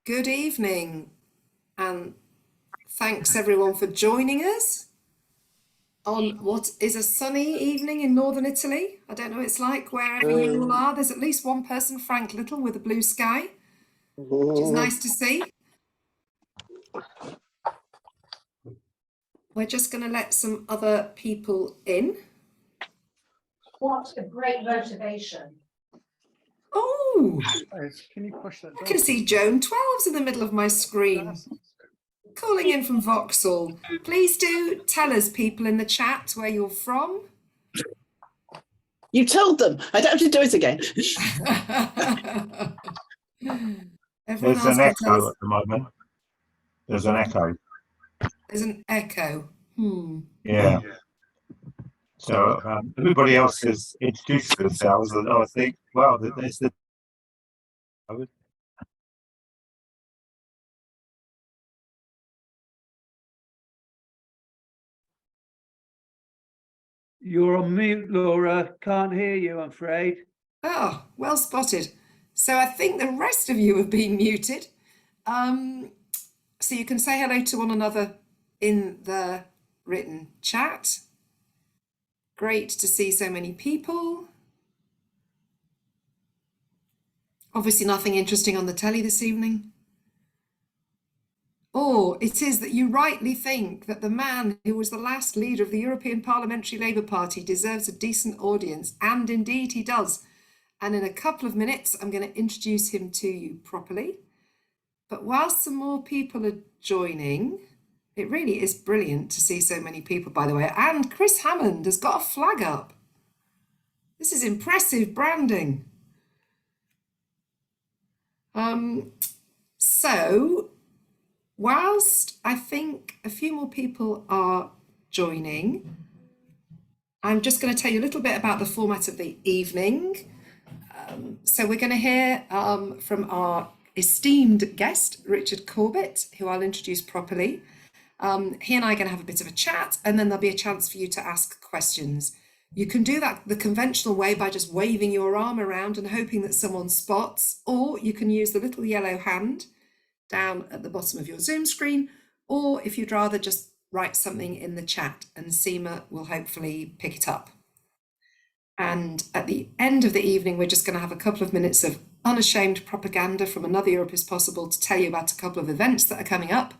Good evening, and thanks everyone for joining us on what is a sunny evening in northern Italy. I don't know what it's like wherever you all are. There's at least one person, Frank Little, with a blue sky, which is nice to see. We're just going to let some other people in. What a great motivation. Oh, Can you push that? I can see Joan 12's in the middle of my screen. Calling in from Vauxhall. Please do tell us, people in the chat, where you're from. You told them. I don't have to do it again. Everyone There's else an can tell echo us. at the moment. There's an echo. There's an echo. Yeah. So everybody else has introduced themselves, and I think, well, there's the. You're on mute, Laura. Can't hear you, I'm afraid. Oh, well spotted. So I think the rest of you have been muted. So you can say hello to one another in the written chat. Great to see so many people. Obviously nothing interesting on the telly this evening. Or it is that you rightly think that the man who was the last leader of the European Parliamentary Labour Party deserves a decent audience, and indeed he does. And in a couple of minutes, I'm going to introduce him to you properly. But whilst some more people are joining, it really is brilliant to see so many people, by the way. And Chris Hammond has got a flag up. This is impressive branding. So, whilst I think a few more people are joining, I'm just going to tell you a little bit about the format of the evening. So we're going to hear from our esteemed guest, Richard Corbett, who I'll introduce properly. He and I are going to have a bit of a chat, and then there'll be a chance for you to ask questions. You can do that the conventional way by just waving your arm around and hoping that someone spots, or you can use the little yellow hand down at the bottom of your Zoom screen, or if you'd rather just write something in the chat and Seema will hopefully pick it up. And at the end of the evening, we're just going to have a couple of minutes of unashamed propaganda from Another Europe is Possible to tell you about a couple of events that are coming up.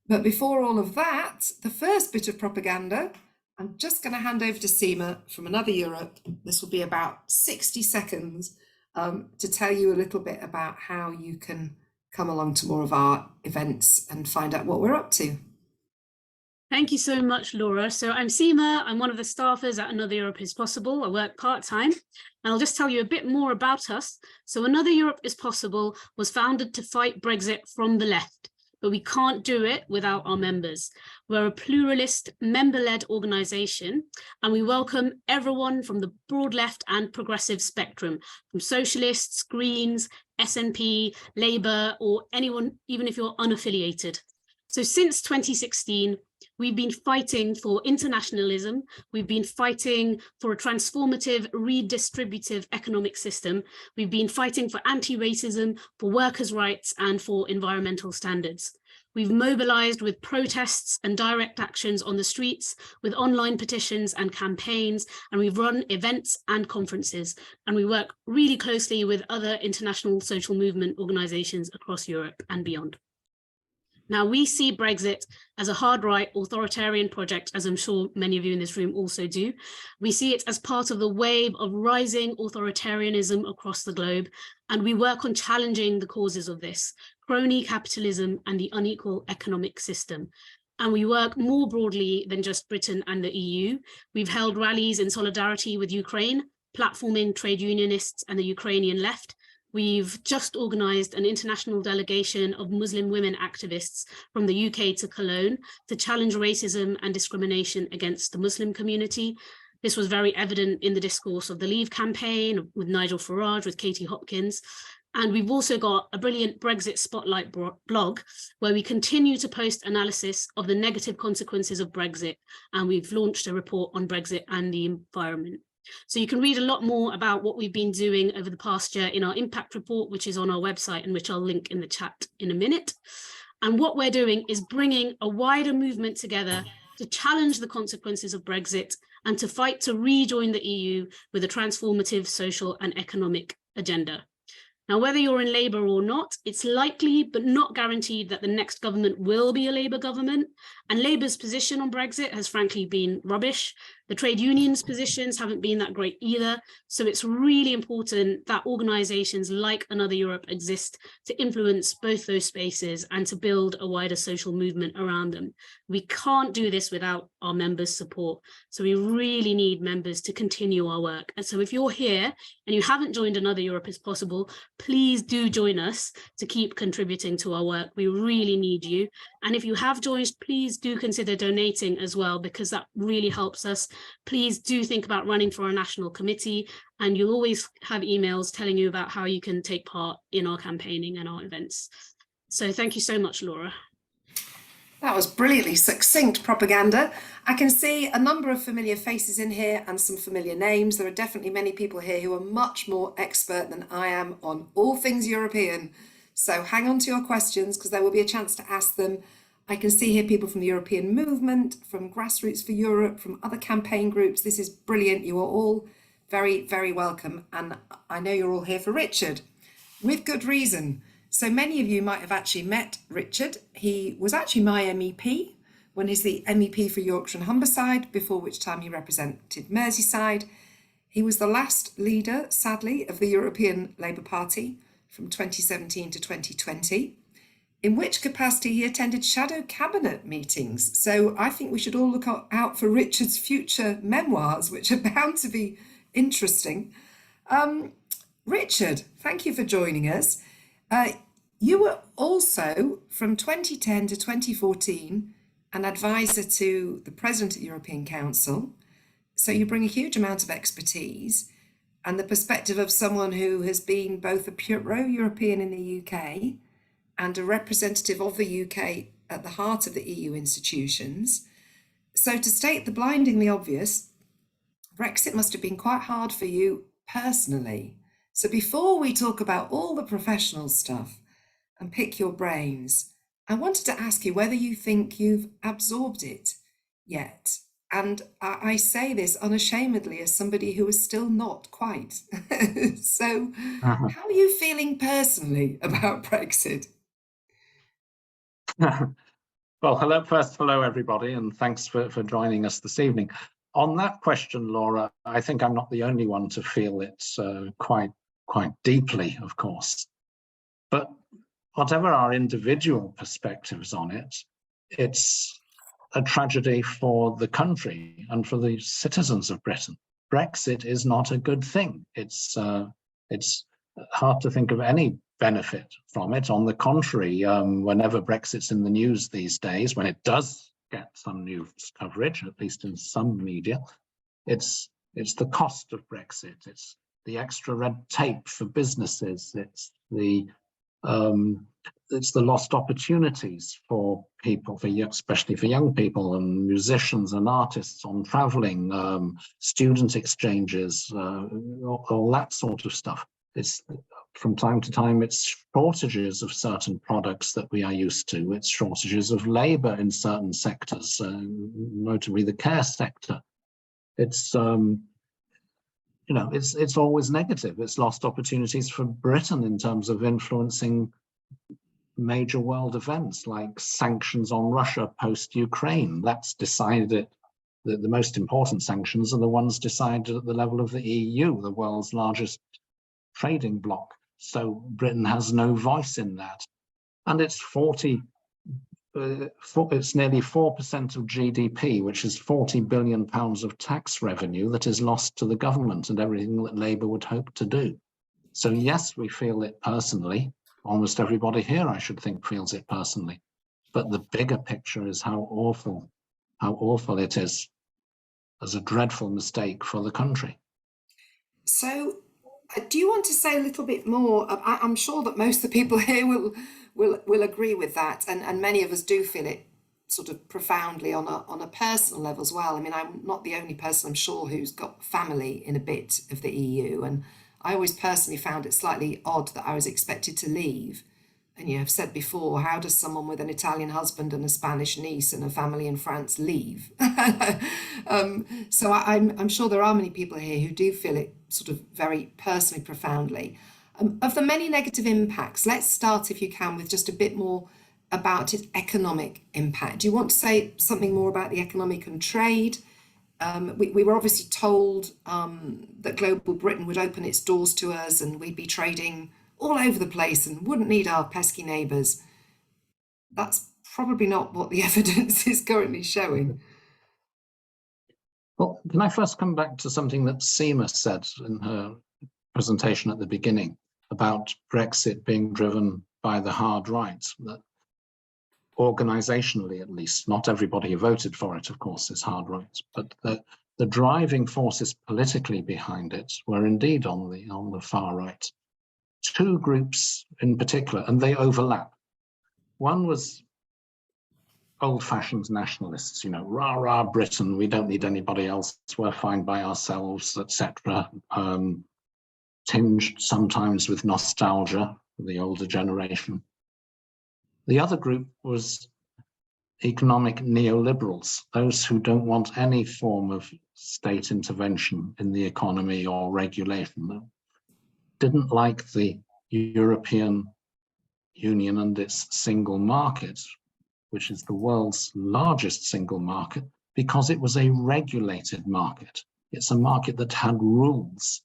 But before all of that, the first bit of propaganda, I'm just going to hand over to Seema from Another Europe. This will be about 60 seconds to tell you a little bit about how you can come along to more of our events and find out what we're up to. Thank you so much, Laura. So I'm Seema. I'm one of the staffers at Another Europe is Possible. I work part-time, and I'll just tell you a bit more about us. So Another Europe is Possible was founded to fight Brexit from the left, but we can't do it without our members. We're a pluralist, member-led organisation, and we welcome everyone from the broad left and progressive spectrum, from socialists, Greens, SNP, Labour, or anyone, even if you're unaffiliated. So since 2016, we've been fighting for internationalism. We've been fighting for a transformative, redistributive economic system. We've been fighting for anti-racism, for workers' rights, and for environmental standards. We've mobilized with protests and direct actions on the streets, with online petitions and campaigns, and we've run events and conferences. And we work really closely with other international social movement organizations across Europe and beyond. Now, we see Brexit as a hard right authoritarian project, as I'm sure many of you in this room also do. We see it as part of the wave of rising authoritarianism across the globe, and we work on challenging the causes of this, crony capitalism and the unequal economic system. And we work more broadly than just Britain and the EU. We've held rallies in solidarity with Ukraine, platforming trade unionists and the Ukrainian left. We've just organised an international delegation of Muslim women activists from the UK to Cologne to challenge racism and discrimination against the Muslim community. This was very evident in the discourse of the Leave campaign with Nigel Farage, with Katie Hopkins. And we've also got a brilliant Brexit Spotlight blog where we continue to post analysis of the negative consequences of Brexit. And we've launched a report on Brexit and the environment. So you can read a lot more about what we've been doing over the past year in our impact report, which is on our website and which I'll link in the chat in a minute. And what we're doing is bringing a wider movement together to challenge the consequences of Brexit and to fight to rejoin the EU with a transformative social and economic agenda. Now, whether you're in Labour or not, it's likely but not guaranteed that the next government will be a Labour government. And Labour's position on Brexit has frankly been rubbish. The trade unions' positions haven't been that great either. So it's really important that organisations like Another Europe exist to influence both those spaces and to build a wider social movement around them. We can't do this without our members' support. So we really need members to continue our work. And so if you're here and you haven't joined Another Europe is Possible, please do join us to keep contributing to our work. We really need you. And if you have joined, please do consider donating as well, because that really helps us. Please do think about running for a national committee, and you'll always have emails telling you about how you can take part in our campaigning and our events. So thank you so much, Laura. That was brilliantly succinct propaganda. I can see a number of familiar faces in here and some familiar names. There are definitely many people here who are much more expert than I am on all things European. So hang on to your questions, because there will be a chance to ask them. I can see here people from the European movement, from Grassroots for Europe, from other campaign groups. This is brilliant. You are all very, very welcome. And I know you're all here for Richard, with good reason. So many of you might have actually met Richard. He was actually my MEP when he's the MEP for Yorkshire and Humberside, before which time he represented Merseyside. He was the last leader, sadly, of the European Labour Party from 2017 to 2020. In which capacity he attended shadow cabinet meetings. So I think we should all look out for Richard's future memoirs, which are bound to be interesting. Richard, thank you for joining us. You were also, from 2010 to 2014, an advisor to the President of the European Council. So you bring a huge amount of expertise and the perspective of someone who has been both a pro-European in the UK and a representative of the UK at the heart of the EU institutions. So to state the blindingly obvious, Brexit must have been quite hard for you personally. So before we talk about all the professional stuff and pick your brains, I wanted to ask you whether you think you've absorbed it yet. And I say this unashamedly as somebody who is still not quite. So how are you feeling personally about Brexit? Well, hello everybody, and thanks for joining us this evening. On that question, Laura, I think I'm not the only one to feel it quite deeply, of course. But whatever our individual perspectives on it, it's a tragedy for the country and for the citizens of Britain. Brexit is not a good thing. It's hard to think of any benefit from it. On the contrary, whenever Brexit's in the news these days, when it does get some news coverage, at least in some media, it's the cost of Brexit. It's the extra red tape for businesses. It's the lost opportunities for people, especially for young people and musicians and artists on traveling, student exchanges, all that sort of stuff. It's from time to time, it's shortages of certain products that we are used to. It's shortages of labour in certain sectors, notably the care sector. It's it's always negative. It's lost opportunities for Britain in terms of influencing major world events like sanctions on Russia post-Ukraine. That's decided. The most important sanctions are the ones decided at the level of the EU, the world's largest trading bloc. So Britain has no voice in that. And it's it's nearly 4% of GDP, which is £40 billion of tax revenue that is lost to the government and everything that Labour would hope to do. So yes, we feel it personally. Almost everybody here, I should think, feels it personally. But the bigger picture is how awful it is as a dreadful mistake for the country. So do you want to say a little bit more? I'm sure that most of the people here will agree with that, and many of us do feel it sort of profoundly on a personal level as well. I mean, I'm not the only person, I'm sure, who's got family in a bit of the EU, and I always personally found it slightly odd that I was expected to leave. And you have said before, how does someone with an Italian husband and a Spanish niece and a family in France leave? So I'm sure there are many people here who do feel it sort of very personally, profoundly. Of the many negative impacts, let's start, if you can, with just a bit more about its economic impact. Do you want to say something more about the economic and trade? We were obviously told that global Britain would open its doors to us and we'd be trading all over the place and wouldn't need our pesky neighbours. That's probably not what the evidence is currently showing. Well, can I first come back to something that Seema said in her presentation at the beginning about Brexit being driven by the hard right, that organisationally at least, not everybody who voted for it, of course, is hard right, but the driving forces politically behind it were indeed on the far right. Two groups in particular, and they overlap. One was old-fashioned nationalists, you know, rah, rah, Britain, we don't need anybody else, we're fine by ourselves, etc. Tinged sometimes with nostalgia for the older generation. The other group was economic neoliberals, those who don't want any form of state intervention in the economy or regulation, didn't like the European Union and its single market, which is the world's largest single market, because it was a regulated market. It's a market that had rules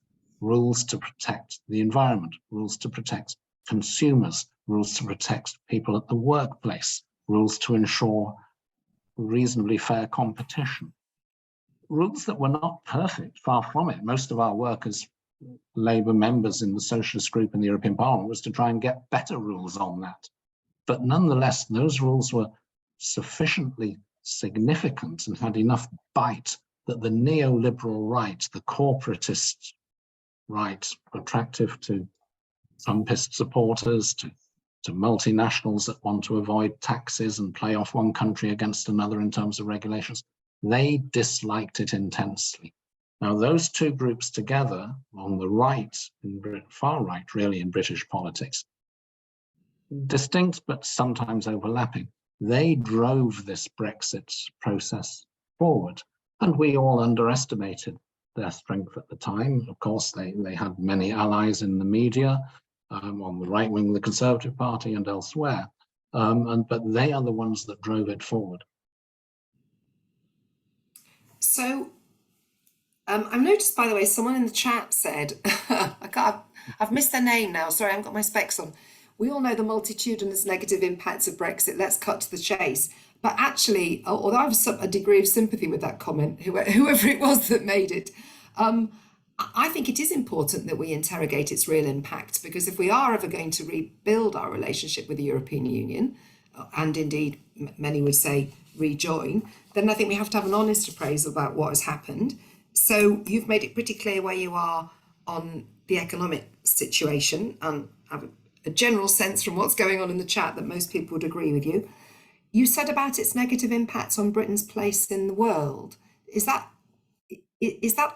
to protect the environment, rules to protect consumers, rules to protect people at the workplace, rules to ensure reasonably fair competition. Rules that were not perfect, far from it. Most of our work as Labour members in the Socialist group in the European Parliament was to try and get better rules on that. But nonetheless, those rules were sufficiently significant and had enough bite that the neoliberal right, the corporatist right, attractive to Trumpist supporters, to multinationals that want to avoid taxes and play off one country against another in terms of regulations, they disliked it intensely. Now, those two groups together on the right, far right really in British politics, distinct but sometimes overlapping, they drove this Brexit process forward. And we all underestimated their strength at the time. Of course, they had many allies in the media, on the right wing, the Conservative Party and elsewhere, but they are the ones that drove it forward. So I've noticed, by the way, someone in the chat said, I've missed their name now, sorry, I haven't got my specs on. We all know the multitudinous negative impacts of Brexit, let's cut to the chase. But actually, although I have a degree of sympathy with that comment, whoever it was that made it, I think it is important that we interrogate its real impact, because if we are ever going to rebuild our relationship with the European Union, and indeed many would say rejoin, then I think we have to have an honest appraisal about what has happened. So you've made it pretty clear where you are on the economic situation, and I have a general sense from what's going on in the chat that most people would agree with you. You said about its negative impacts on Britain's place in the world. Is that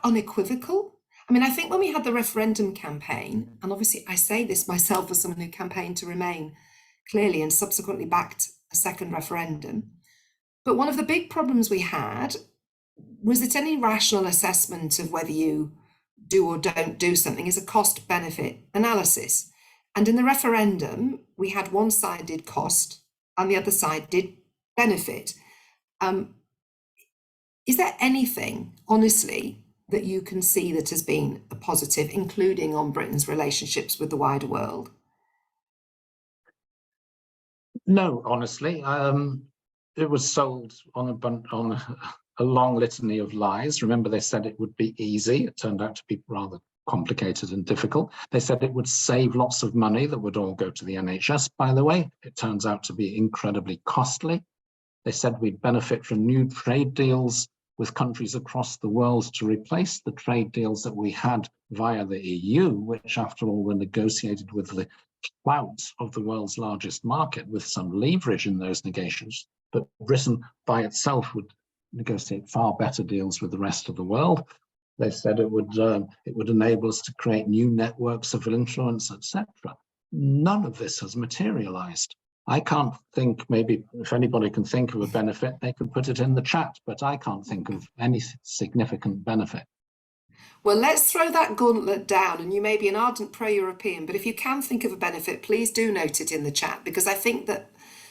unequivocal? I mean, I think when we had the referendum campaign, and obviously I say this myself as someone who campaigned to remain clearly and subsequently backed a second referendum, but one of the big problems we had was that any rational assessment of whether you do or don't do something is a cost-benefit analysis. And in the referendum, we had one side did cost and the other side did benefit. Is there anything, honestly, that you can see that has been a positive, including on Britain's relationships with the wider world? No, honestly. It was sold on a long litany of lies. Remember, they said it would be easy. It turned out to be rather complicated and difficult. They said it would save lots of money that would all go to the NHS, by the way. It turns out to be incredibly costly. They said we'd benefit from new trade deals with countries across the world to replace the trade deals that we had via the EU, which after all were negotiated with the clout of the world's largest market, with some leverage in those but Britain by itself would negotiate far better deals with the rest of the world. They said it would enable us to create new networks of influence, etc. None of this has materialized. I can't think, maybe if anybody can think of a benefit, they could put it in the chat, but I can't think of any significant benefit. Well, let's throw that gauntlet down, and you may be an ardent pro-European, but if you can think of a benefit, please do note it in the chat, because I think that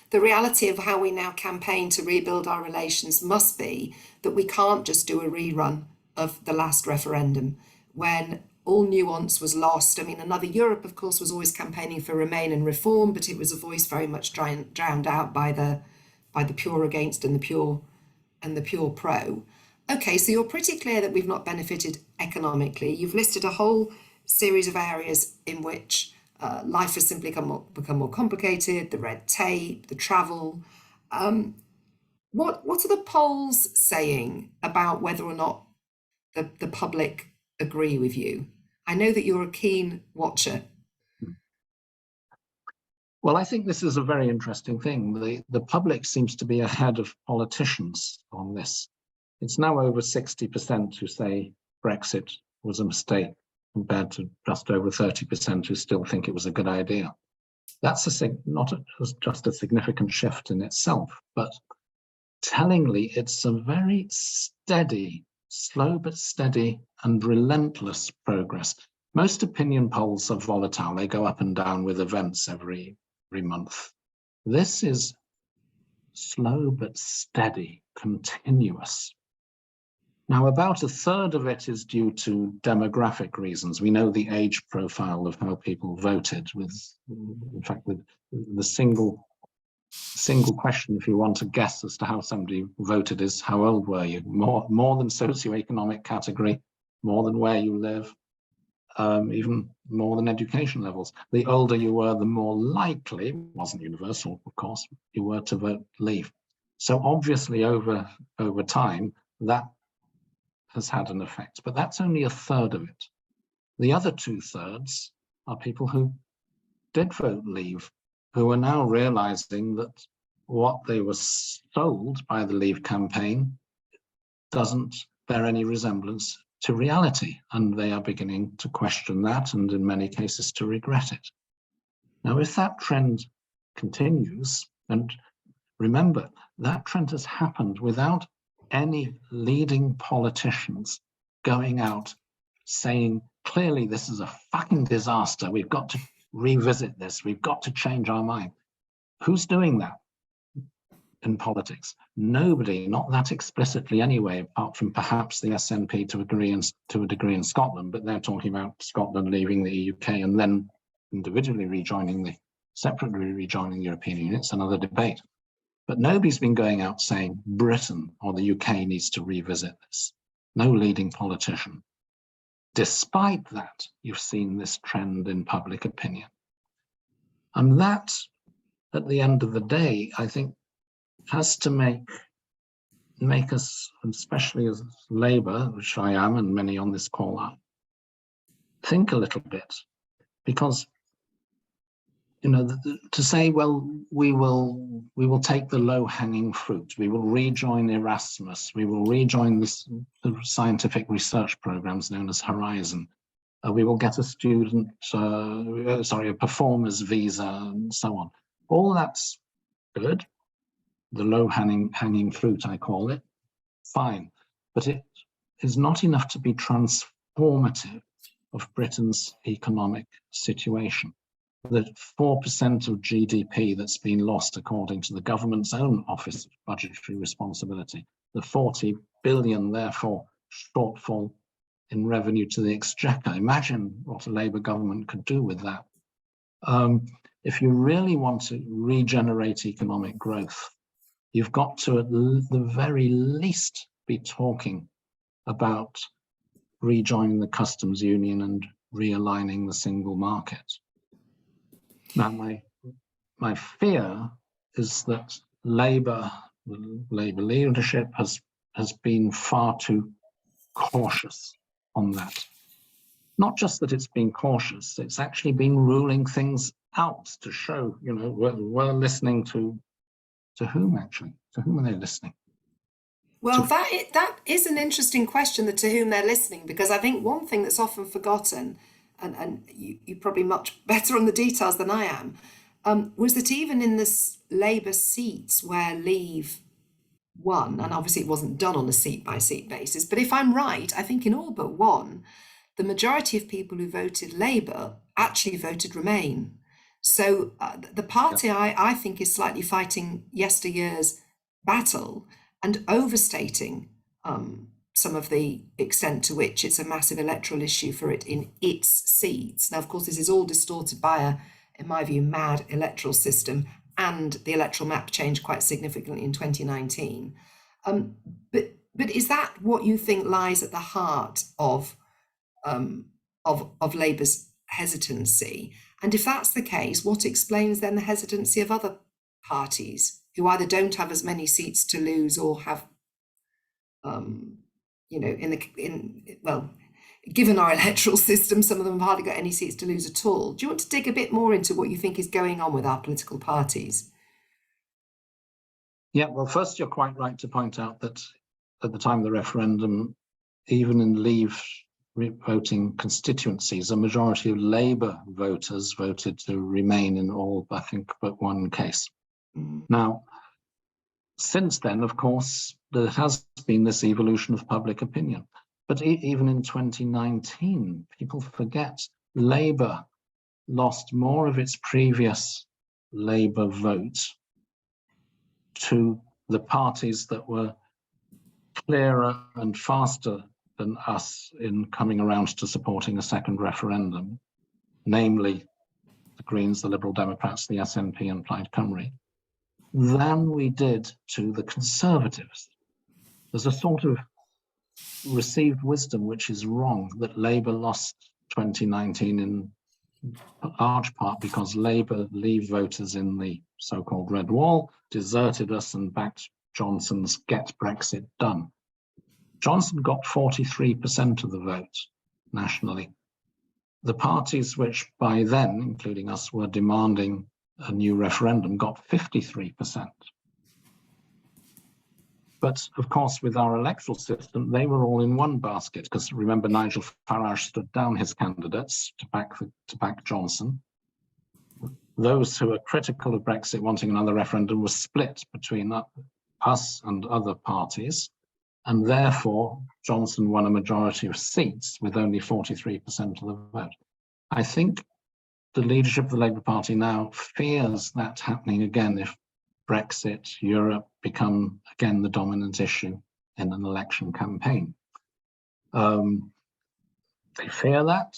the reality of how we now campaign to rebuild our relations must be that we can't just do a rerun of the last referendum when all nuance was lost. I mean, Another Europe, of course, was always campaigning for Remain and reform, but it was a voice very much drowned out by the pure against and the pure pro. Okay, so you're pretty clear that we've not benefited economically. You've listed a whole series of areas in which life has simply become more complicated, the red tape, the travel. What are the polls saying about whether or not the public agree with you? I know that you're a keen watcher. Well, I think this is a very interesting thing. The public seems to be ahead of politicians on this. It's now over 60% who say Brexit was a mistake, compared to just over 30% who still think it was a good idea. That's not just a significant shift in itself, but tellingly, it's a very steady, slow but steady and relentless progress. Most opinion polls are volatile. They go up and down with events every month. This is slow but steady, continuous. Now, about a third of it is due to demographic reasons. We know the age profile of how people voted, in fact, with the single question, if you want to guess as to how somebody voted, is how old were you? More than socioeconomic category, more than where you live, even more than education levels. The older you were, the more likely, it wasn't universal, of course, you were to vote leave. So obviously over time, that has had an effect, but that's only a third of it. The other 2/3 are people who did vote leave, who are now realizing that what they were sold by the Leave campaign doesn't bear any resemblance to reality, and they are beginning to question that, and in many cases to regret it. Now, if that trend continues, and remember, that trend has happened without any leading politicians going out saying, clearly this is a fucking disaster, we've got to revisit this, we've got to change our mind. Who's doing that in politics? Nobody, not that explicitly anyway, apart from perhaps the SNP to a degree in Scotland, but they're talking about Scotland leaving the UK and then individually separately rejoining the European Union. It's another debate. But nobody's been going out saying Britain or the UK needs to revisit this. No leading politician. Despite that, you've seen this trend in public opinion. And that, at the end of the day, I think has to make us, especially as Labour, which I am and many on this call are, think a little bit. Because to say, well, we will take the low-hanging fruit. We will rejoin Erasmus. We will rejoin the scientific research programs known as Horizon. We will get a performer's visa, and so on. All that's good. The low-hanging fruit, I call it. Fine, but it is not enough to be transformative of Britain's economic situation. The 4% of GDP that's been lost, according to the government's own Office of Budgetary Responsibility, the 40 billion, therefore, shortfall in revenue to the exchequer. Imagine what a Labour government could do with that. If you really want to regenerate economic growth, you've got to, at the very least, be talking about rejoining the customs union and realigning the single market. Now, my fear is that Labour leadership has been far too cautious on that. Not just that it's been cautious, it's actually been ruling things out to show, we're listening to To whom, actually? To whom are they listening? Well, that is an interesting question, the to whom they're listening, because I think one thing that's often forgotten, and you're probably much better on the details than I am, was that even in this Labour seats where Leave won, and obviously it wasn't done on a seat by seat basis, but if I'm right, I think in all but one, the majority of people who voted Labour actually voted Remain. So the party I think is slightly fighting yesteryear's battle and overstating some of the extent to which it's a massive electoral issue for it in its seats. Now, of course, this is all distorted by a, in my view, mad electoral system, and the electoral map changed quite significantly in 2019. But is that what you think lies at the heart of Labour's hesitancy? And if that's the case, what explains then the hesitancy of other parties who either don't have as many seats to lose or have, given our electoral system, some of them have hardly got any seats to lose at all. Do you want to dig a bit more into what you think is going on with our political parties? Yeah, well, first, you're quite right to point out that at the time of the referendum, even in Leave voting constituencies, a majority of Labour voters voted to Remain in all, I think, but one case. Now, since then, of course, there has been this evolution of public opinion. But even in 2019, people forget Labour lost more of its previous Labour vote to the parties that were clearer and faster than us in coming around to supporting a second referendum, namely the Greens, the Liberal Democrats, the SNP and Plaid Cymru, than we did to the Conservatives. There's a sort of received wisdom which is wrong, that Labour lost 2019 in large part because Labour Leave voters in the so-called Red Wall deserted us and backed Johnson's Get Brexit Done. Johnson got 43% of the vote nationally. The parties which by then, including us, were demanding a new referendum got 53%. But of course, with our electoral system, they were all in one basket, because remember, Nigel Farage stood down his candidates to back Johnson. Those who were critical of Brexit wanting another referendum were split between us and other parties. And therefore, Johnson won a majority of seats with only 43% of the vote. I think the leadership of the Labour Party now fears that happening again if Brexit, Europe become again the dominant issue in an election campaign. They fear that,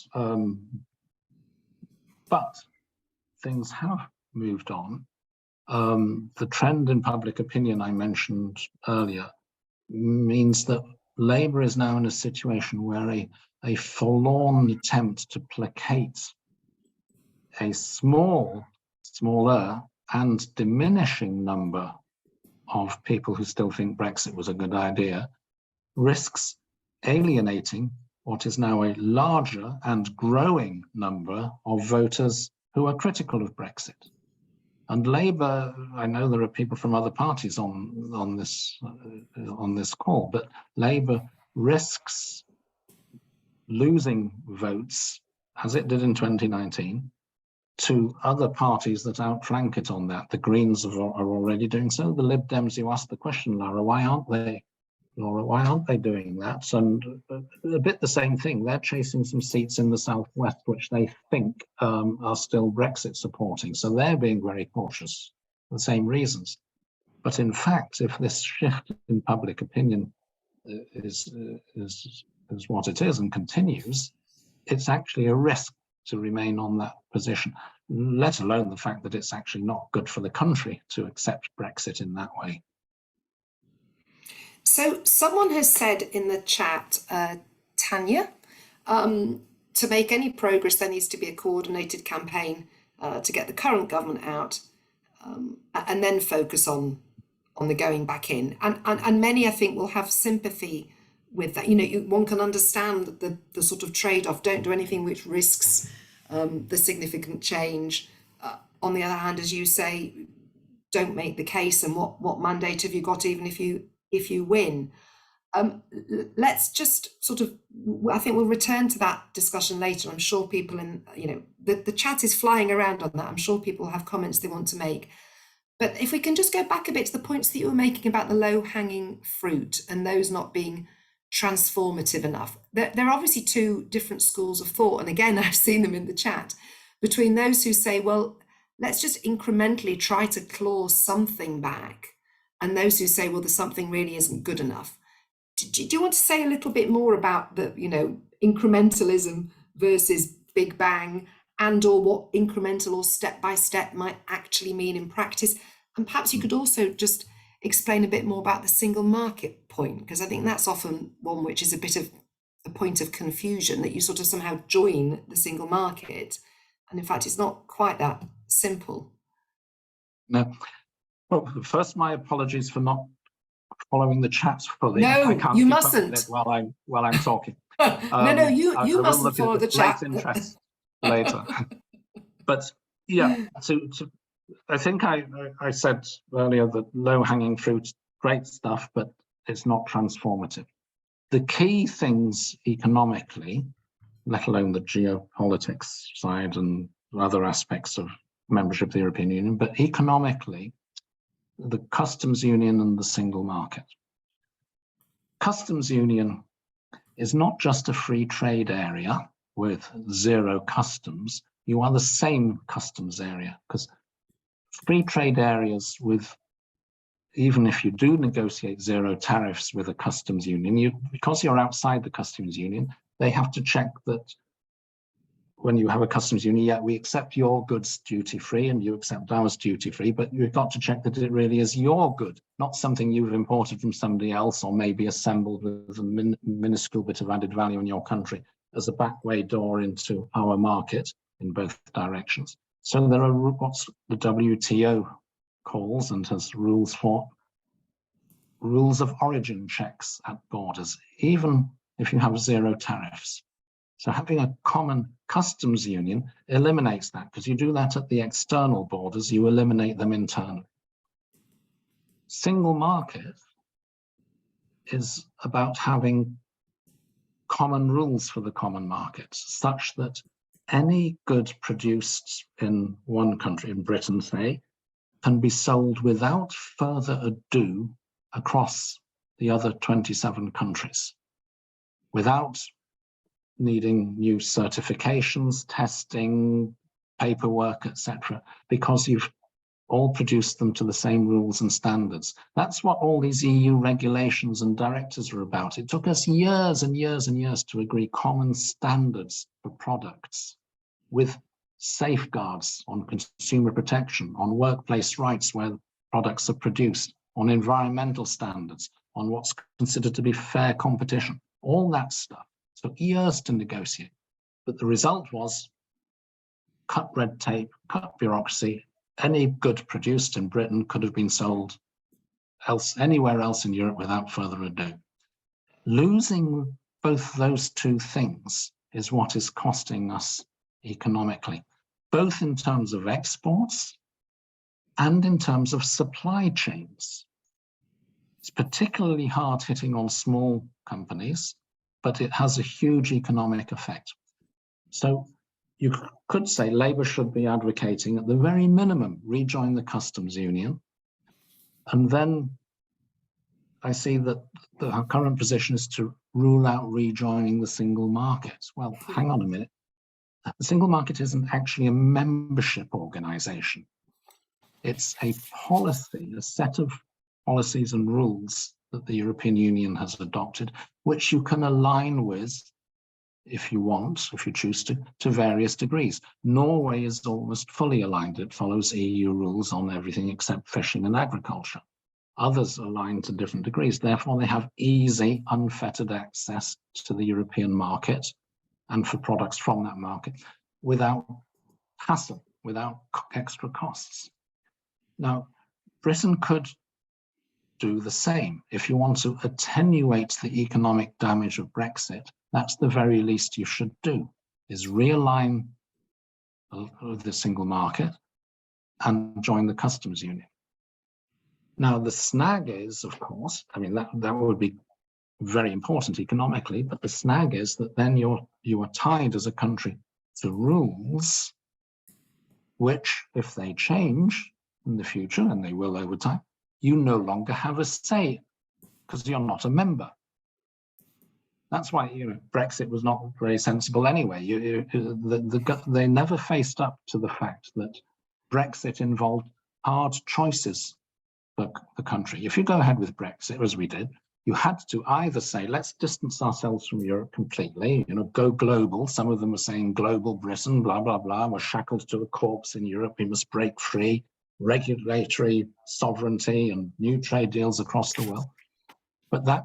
but things have moved on. The trend in public opinion I mentioned earlier means that Labour is now in a situation where a forlorn attempt to placate a smaller and diminishing number of people who still think Brexit was a good idea risks alienating what is now a larger and growing number of voters who are critical of Brexit. And Labour, I know there are people from other parties on this call, but Labour risks losing votes, as it did in 2019, to other parties that outflank it on that. The Greens are already doing so. The Lib Dems, you asked the question, Laura, why aren't they doing that? And a bit the same thing. They're chasing some seats in the southwest, which they think are still Brexit supporting. So they're being very cautious for the same reasons. But in fact, if this shift in public opinion is what it is and continues, it's actually a risk to remain on that position, let alone the fact that it's actually not good for the country to accept Brexit in that way. So someone has said in the chat, Tanya, to make any progress, there needs to be a coordinated campaign to get the current government out and then focus on the going back in. And many, I think, will have sympathy with that. You know, one can understand the sort of trade-off. Don't do anything which risks the significant change. On the other hand, as you say, don't make the case, and what mandate have you got even if you win? Let's just sort of, I think we'll return to that discussion later. I'm sure people the chat is flying around on that. I'm sure people have comments they want to make. But if we can just go back a bit to the points that you were making about the low-hanging fruit and those not being transformative enough. There are obviously two different schools of thought, and again, I've seen them in the chat, between those who say, well, let's just incrementally try to claw something back, and those who say, well, the something really isn't good enough. Do you want to say a little bit more about the, incrementalism versus big bang, and or what incremental or step by step might actually mean in practice? And perhaps you could also just explain a bit more about the single market point, because I think that's often one which is a bit of a point of confusion, that you sort of somehow join the single market. And in fact, it's not quite that simple. No. Well, first, my apologies for not following the chat fully. No, I can't you keep up with mustn't. it while I'm talking. No, you I will mustn't look follow at the it with chat. great interest later. But yeah, I think I said earlier that low-hanging fruit, great stuff, but it's not transformative. The key things economically, let alone the geopolitics side and other aspects of membership of the European Union, but economically, the customs union and the single market. Customs union is not just a free trade area with zero customs. You are the same customs area, because free trade areas with, even if you do negotiate zero tariffs with a customs union, because you're outside the customs union, they have to check that when you have a customs union, yeah, we accept your goods duty-free and you accept ours duty-free, but you've got to check that it really is your good, not something you've imported from somebody else or maybe assembled with a minuscule bit of added value in your country as a backway door into our market in both directions. So there are what the WTO calls and has rules for rules of origin checks at borders, even if you have zero tariffs. So having a common customs union eliminates that, because you do that at the external borders, you eliminate them internally. Single market is about having common rules for the common market, such that any good produced in one country, in Britain, say, can be sold without further ado across the other 27 countries, without needing new certifications, testing, paperwork, etc., because you've all produced them to the same rules and standards. That's what all these EU regulations and directives are about. It took us years and years and years to agree common standards for products with safeguards on consumer protection, on workplace rights where products are produced, on environmental standards, on what's considered to be fair competition, all that stuff. Took years to negotiate, but the result was cut red tape, cut bureaucracy. Any good produced in Britain could have been sold anywhere else in Europe without further ado. Losing both those two things is what is costing us economically, both in terms of exports and in terms of supply chains. It's particularly hard hitting on small companies, but it has a huge economic effect. So you could say Labour should be advocating at the very minimum, rejoin the customs union. And then I see that the current position is to rule out rejoining the single market. Well, hang on a minute. The single market isn't actually a membership organization. It's a policy, a set of policies and rules that the European Union has adopted, which you can align with, if you want, if you choose to various degrees. Norway is almost fully aligned. It follows EU rules on everything except fishing and agriculture. Others align to different degrees. Therefore, they have easy, unfettered access to the European market and for products from that market without hassle, without extra costs. Now, Britain could do the same. If you want to attenuate the economic damage of Brexit, that's the very least you should do, is realign the single market and join the customs union. Now, the snag is, of course, I mean, that would be very important economically, but the snag is that then you are tied as a country to rules which, if they change in the future, and they will over time, you no longer have a say because you're not a member. That's why, you know, Brexit was not very sensible anyway. They never faced up to the fact that Brexit involved hard choices for the country. If you go ahead with Brexit, as we did, you had to either say, let's distance ourselves from Europe completely, you know, go global. Some of them were saying global Britain, blah, blah, blah. We're shackled to a corpse in Europe. We must break free, regulatory sovereignty and new trade deals across the world. But that,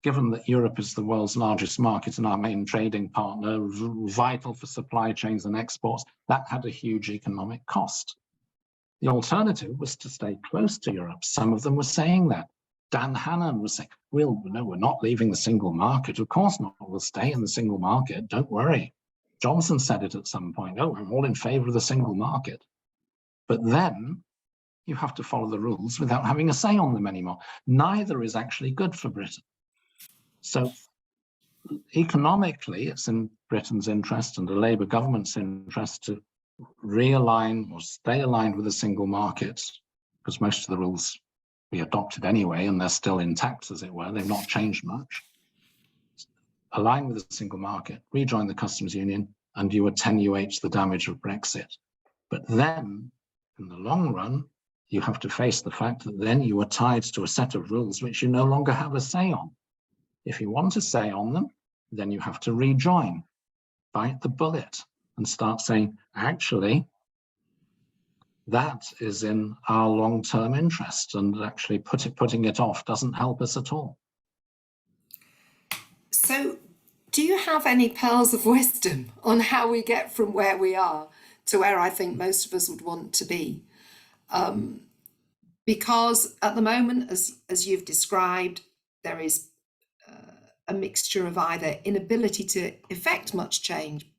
given that Europe is the world's largest market and our main trading partner, vital for supply chains and exports, that had a huge economic cost. The alternative was to stay close to Europe. Some of them were saying that. Dan Hannan was saying, well, no, we're not leaving the single market. Of course not. We'll stay in the single market. Don't worry. Johnson said it at some point. Oh, I'm all in favor of the single market. But then you have to follow the rules without having a say on them anymore. Neither is actually good for Britain. So economically, it's in Britain's interest and the Labour government's interest to realign or stay aligned with the single market, because most of the rules we adopted anyway, and they're still intact, as it were. They've not changed much. Align with the single market, rejoin the customs union, and you attenuate the damage of Brexit. But then, in the long run, you have to face the fact that then you are tied to a set of rules which you no longer have a say on. If you want to say on them, then you have to rejoin, bite the bullet, and start saying, actually, that is in our long-term interest, and actually putting it off doesn't help us at all. So, do you have any pearls of wisdom on how we get from where we are to where I think most of us would want to be? Because at the moment, as you've described, there is a mixture of either inability to effect much change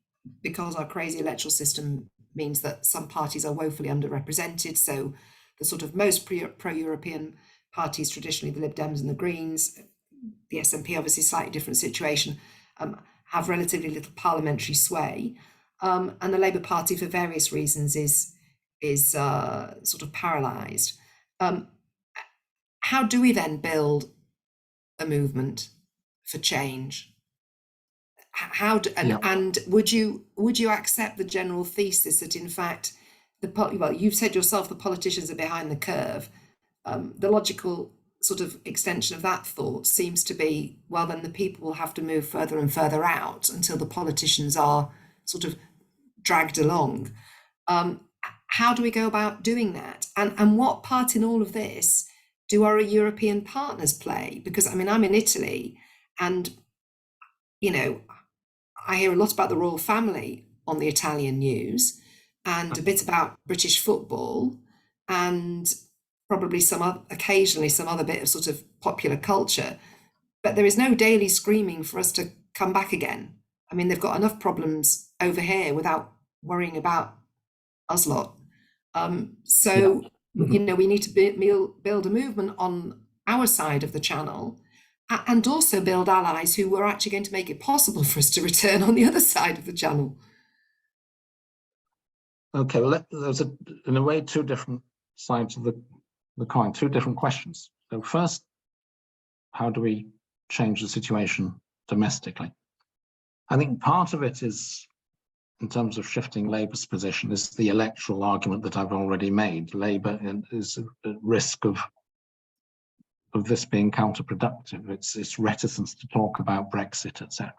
because our crazy electoral system means that some parties are woefully underrepresented. So the sort of most pro-European parties, traditionally the Lib Dems and the Greens, the SNP obviously slightly different situation, have relatively little parliamentary sway. And the Labour Party, for various reasons, is sort of paralysed. How do we then build a movement for change? And would you accept the general thesis that in fact well, you've said yourself the politicians are behind the curve. The logical sort of extension of that thought seems to be, well, then the people will have to move further and further out until the politicians are sort of dragged along. How do we go about doing that? And what part in all of this do our European partners play? Because I mean, I'm in Italy, and you know, I hear a lot about the royal family on the Italian news, and a bit about British football, and probably occasionally some other bit of sort of popular culture. But there is no daily screaming for us to come back again. I mean, they've got enough problems over here without worrying about us lot. You know, we need to build a movement on our side of the channel, and also build allies who were actually going to make it possible for us to return on the other side of the channel. Okay, well, there's in a way two different sides of the coin, two different questions. So first, how do we change the situation domestically? I think part of it is, in terms of shifting Labour's position, is the electoral argument that I've already made. Labour is at risk of this being counterproductive. It's reticence to talk about Brexit, etc.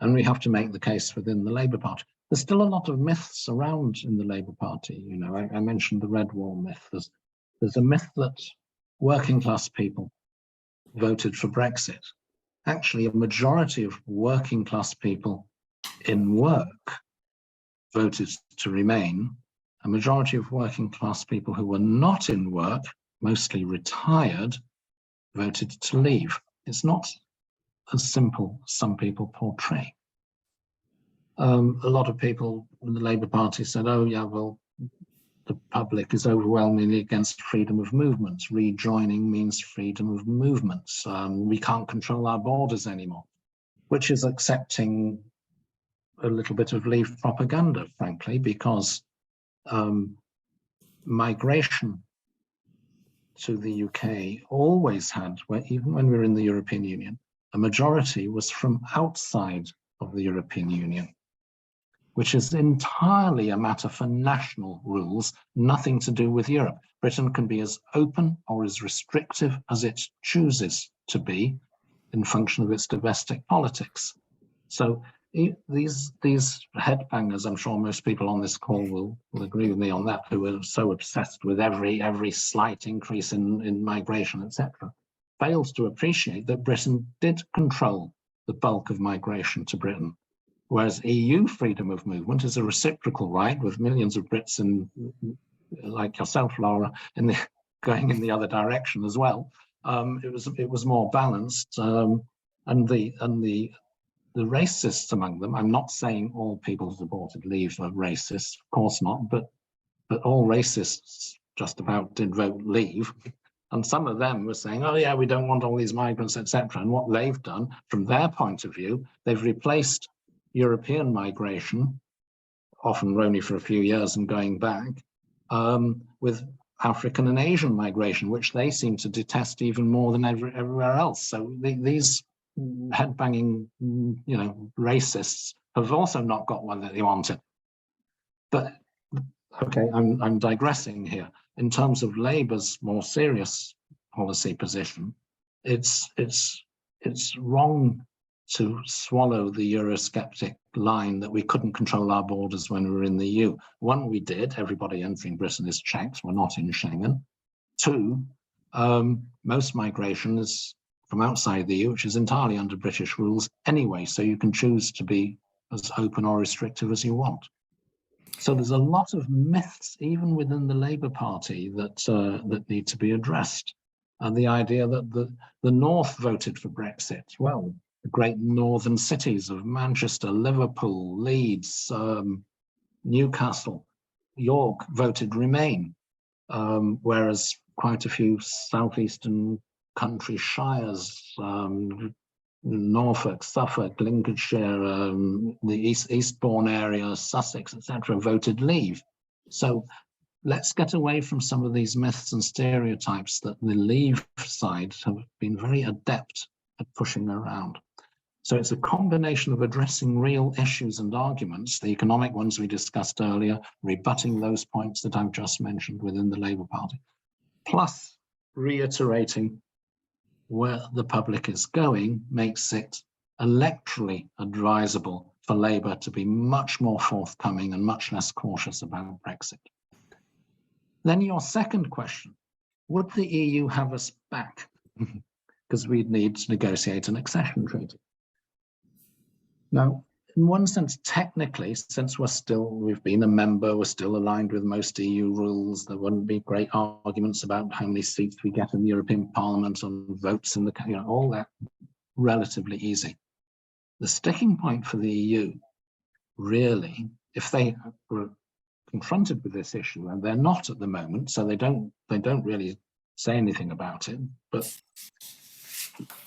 And we have to make the case within the Labour Party. There's still a lot of myths around in the Labour Party. You know, I mentioned the Red Wall myth. There's a myth that working class people voted for Brexit. Actually, a majority of working class people in work voted to remain. A majority of working class people who were not in work, mostly retired, voted to leave. It's not as simple as some people portray. A lot of people in the Labour Party said, oh yeah, well, the public is overwhelmingly against freedom of movement. Rejoining means freedom of movement. We can't control our borders anymore, which is accepting a little bit of Leave propaganda, frankly, because migration to the UK always had, even when we were in the European Union, a majority was from outside of the European Union, which is entirely a matter for national rules, nothing to do with Europe. Britain can be as open or as restrictive as it chooses to be in function of its domestic politics. So these headbangers, I'm sure most people on this call will agree with me on that, who are so obsessed with every slight increase in migration, etc., fails to appreciate that Britain did control the bulk of migration to Britain. Whereas EU freedom of movement is a reciprocal right, with millions of Brits, like yourself, Laura, going in the other direction as well. It was more balanced, and the racists among them. I'm not saying all people who supported Leave are racist, of course not, but all racists just about did vote Leave. And some of them were saying, oh yeah, we don't want all these migrants, etc. And what they've done, from their point of view, they've replaced European migration, often only for a few years and going back, with African and Asian migration, which they seem to detest even more than everywhere else. So these headbanging, racists have also not got one that they wanted. But okay, I'm digressing here. In terms of Labour's more serious policy position, it's wrong to swallow the Eurosceptic line that we couldn't control our borders when we were in the EU. One, we did. Everybody entering Britain is checked. We're not in Schengen. Two, most migration is from outside the EU, which is entirely under British rules anyway, so you can choose to be as open or restrictive as you want. So there's a lot of myths, even within the Labour Party, that need to be addressed. And the idea that the North voted for Brexit, well, the great northern cities of Manchester, Liverpool, Leeds, Newcastle, York voted Remain, whereas quite a few southeastern country shires, Norfolk, Suffolk, Lincolnshire, the Eastbourne area, Sussex, etc., voted Leave. So let's get away from some of these myths and stereotypes that the Leave side have been very adept at pushing around. So it's a combination of addressing real issues and arguments, the economic ones we discussed earlier, rebutting those points that I've just mentioned within the Labour Party, plus reiterating where the public is going makes it electorally advisable for Labour to be much more forthcoming and much less cautious about Brexit. Then your second question, would the EU have us back? Because we'd need to negotiate an accession treaty. Now, in one sense, technically, since we've been a member, we're still aligned with most EU rules, there wouldn't be great arguments about how many seats we get in the European Parliament and votes in the, all that relatively easy. The sticking point for the EU, really, if they were confronted with this issue, and they're not at the moment, so they don't really say anything about it, but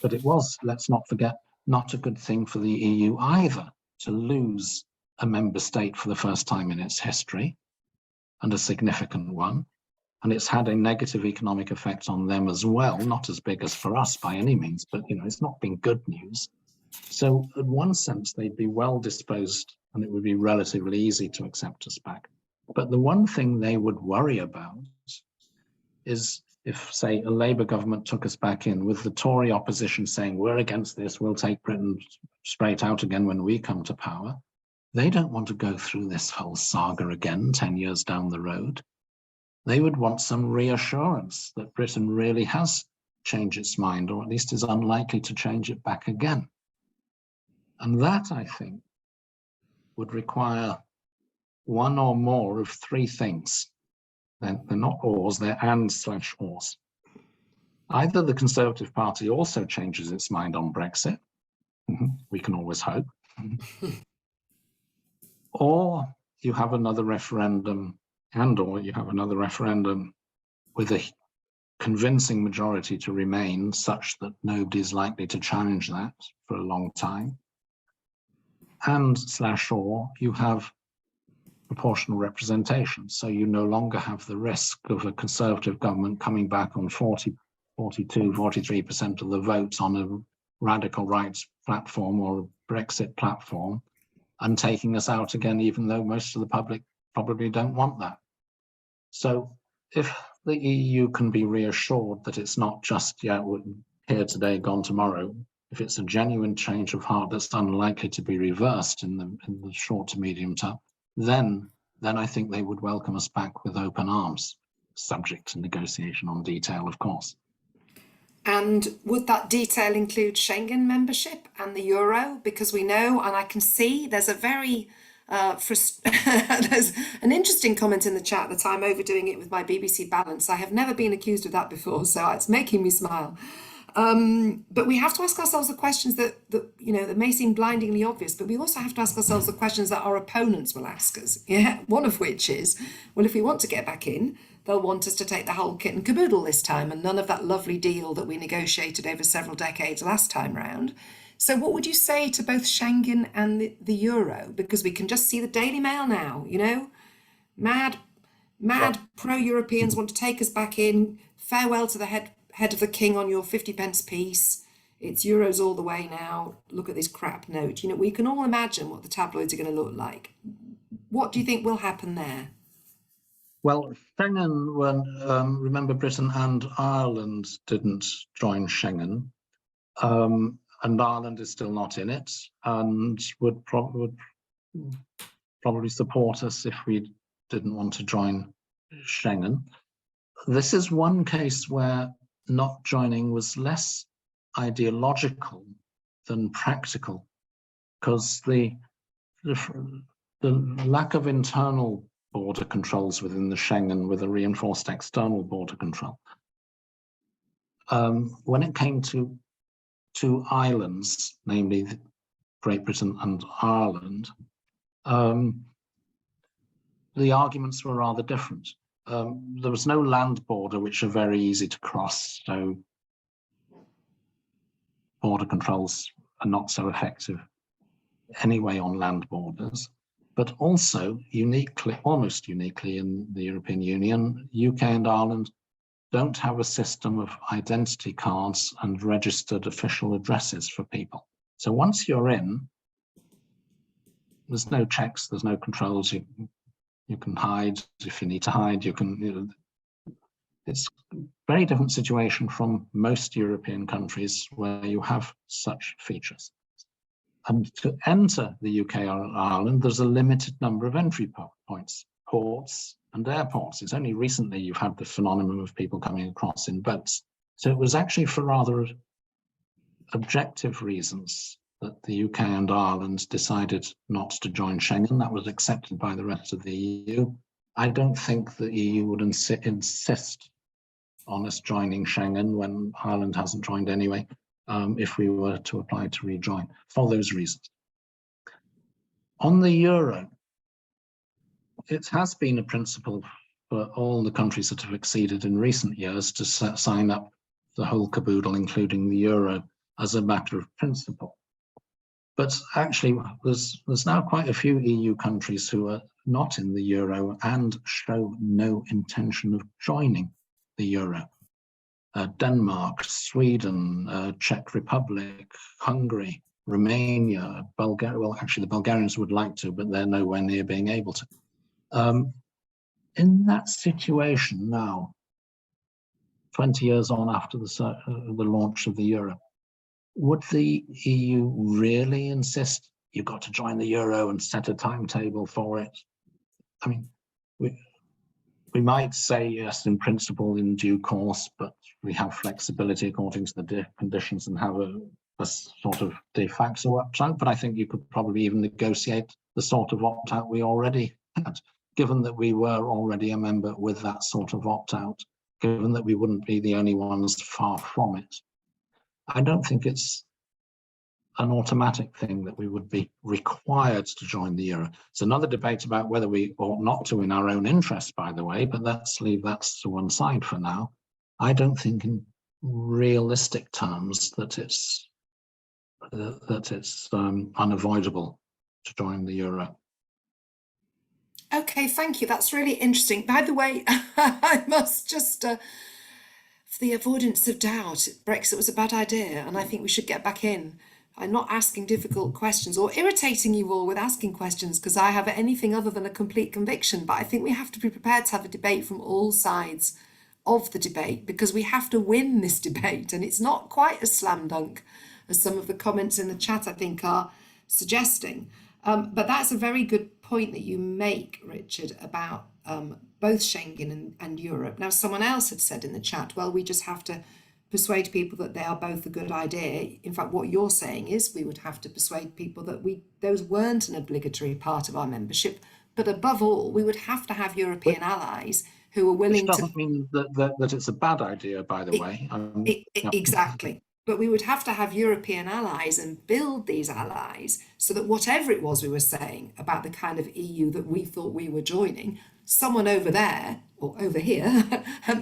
it was, let's not forget, not a good thing for the EU either to lose a member state for the first time in its history, and a significant one. And it's had a negative economic effect on them as well, not as big as for us by any means, but it's not been good news. So in one sense, they'd be well disposed and it would be relatively easy to accept us back. But the one thing they would worry about is if, say, a Labour government took us back in with the Tory opposition saying, we're against this, we'll take Britain straight out again when we come to power. They don't want to go through this whole saga again 10 years down the road. They would want some reassurance that Britain really has changed its mind, or at least is unlikely to change it back again. And that, I think, would require one or more of three things. They're not ors, they're and/ors. Either the Conservative Party also changes its mind on Brexit, we can always hope, or you have another referendum and/or you have another referendum with a convincing majority to remain, such that nobody's likely to challenge that for a long time, and/or you have proportional representation. So you no longer have the risk of a Conservative government coming back on 40, 42, 43% of the votes on a radical rights platform or a Brexit platform and taking us out again, even though most of the public probably don't want that. So if the EU can be reassured that it's not just, yeah, we're here today, gone tomorrow, if it's a genuine change of heart that's unlikely to be reversed in the short to medium term, then I think they would welcome us back with open arms, subject to negotiation on detail, of course. And would that detail include Schengen membership and the euro? Because we know, and I can see there's a very there's an interesting comment in the chat that I'm overdoing it with my BBC balance. I have never been accused of that before, so it's making me smile. But we have to ask ourselves the questions that may seem blindingly obvious, but we also have to ask ourselves the questions that our opponents will ask us. Yeah, one of which is, well, if we want to get back in, they'll want us to take the whole kit and caboodle this time, and none of that lovely deal that we negotiated over several decades last time round. So what would you say to both Schengen and the euro? Because we can just see the Daily Mail now, mad pro-Europeans want to take us back in. Farewell to the head of the king on your 50p piece. It's euros all the way now. Look at this crap note. We can all imagine what the tabloids are going to look like. What do you think will happen there? Well, Schengen, remember Britain and Ireland didn't join Schengen, and Ireland is still not in it, and would probably support us if we didn't want to join Schengen. This is one case where not joining was less ideological than practical, because the lack of internal border controls within the Schengen with a reinforced external border control. When it came to two islands, namely Great Britain and Ireland, the arguments were rather different. There was no land border, which are very easy to cross, so border controls are not so effective anyway on land borders. But also, almost uniquely in the European Union, UK and Ireland don't have a system of identity cards and registered official addresses for people. So once you're in, there's no checks, there's no controls. You can hide if you need to hide. It's a very different situation from most European countries where you have such features. And to enter the UK or Ireland, there's a limited number of entry points, ports and airports. It's only recently you've had the phenomenon of people coming across in boats. So it was actually for rather objective reasons that the UK and Ireland decided not to join Schengen. That was accepted by the rest of the EU. I don't think the EU would insist on us joining Schengen when Ireland hasn't joined anyway, if we were to apply to rejoin, for those reasons. On the euro, it has been a principle for all the countries that have acceded in recent years to sign up the whole caboodle, including the euro, as a matter of principle. But actually, there's now quite a few EU countries who are not in the euro and show no intention of joining the euro. Denmark, Sweden, Czech Republic, Hungary, Romania, Bulgaria. Well, actually, the Bulgarians would like to, but they're nowhere near being able to. In that situation now, 20 years on after the launch of the euro, would the EU really insist you've got to join the euro and set a timetable for it? I mean, we might say yes, in principle, in due course, but we have flexibility according to the conditions and have a sort of de facto opt-out. But I think you could probably even negotiate the sort of opt-out we already had, given that we were already a member with that sort of opt-out, given that we wouldn't be the only ones far from it. I don't think it's an automatic thing that we would be required to join the euro. It's another debate about whether we ought not to in our own interest, by the way, but let's leave that to one side for now. I don't think in realistic terms that it's unavoidable to join the euro. Okay, thank you. That's really interesting. By the way, I must just, for the avoidance of doubt, Brexit was a bad idea, and I think we should get back in. I'm not asking difficult questions or irritating you all with asking questions because I have anything other than a complete conviction, but I think we have to be prepared to have a debate from all sides of the debate because we have to win this debate, and it's not quite as slam dunk as some of the comments in the chat I think are suggesting. But that's a very good point that you make, Richard, about both Schengen and Europe. Now, someone else had said in the chat, well, we just have to persuade people that they are both a good idea. In fact, what you're saying is we would have to persuade people that those weren't an obligatory part of our membership. But above all, we would have to have European allies who are willing to... Which doesn't mean that it's a bad idea, by the way. Yeah. Exactly. But we would have to have European allies and build these allies so that whatever it was we were saying about the kind of EU that we thought we were joining, someone over there or over here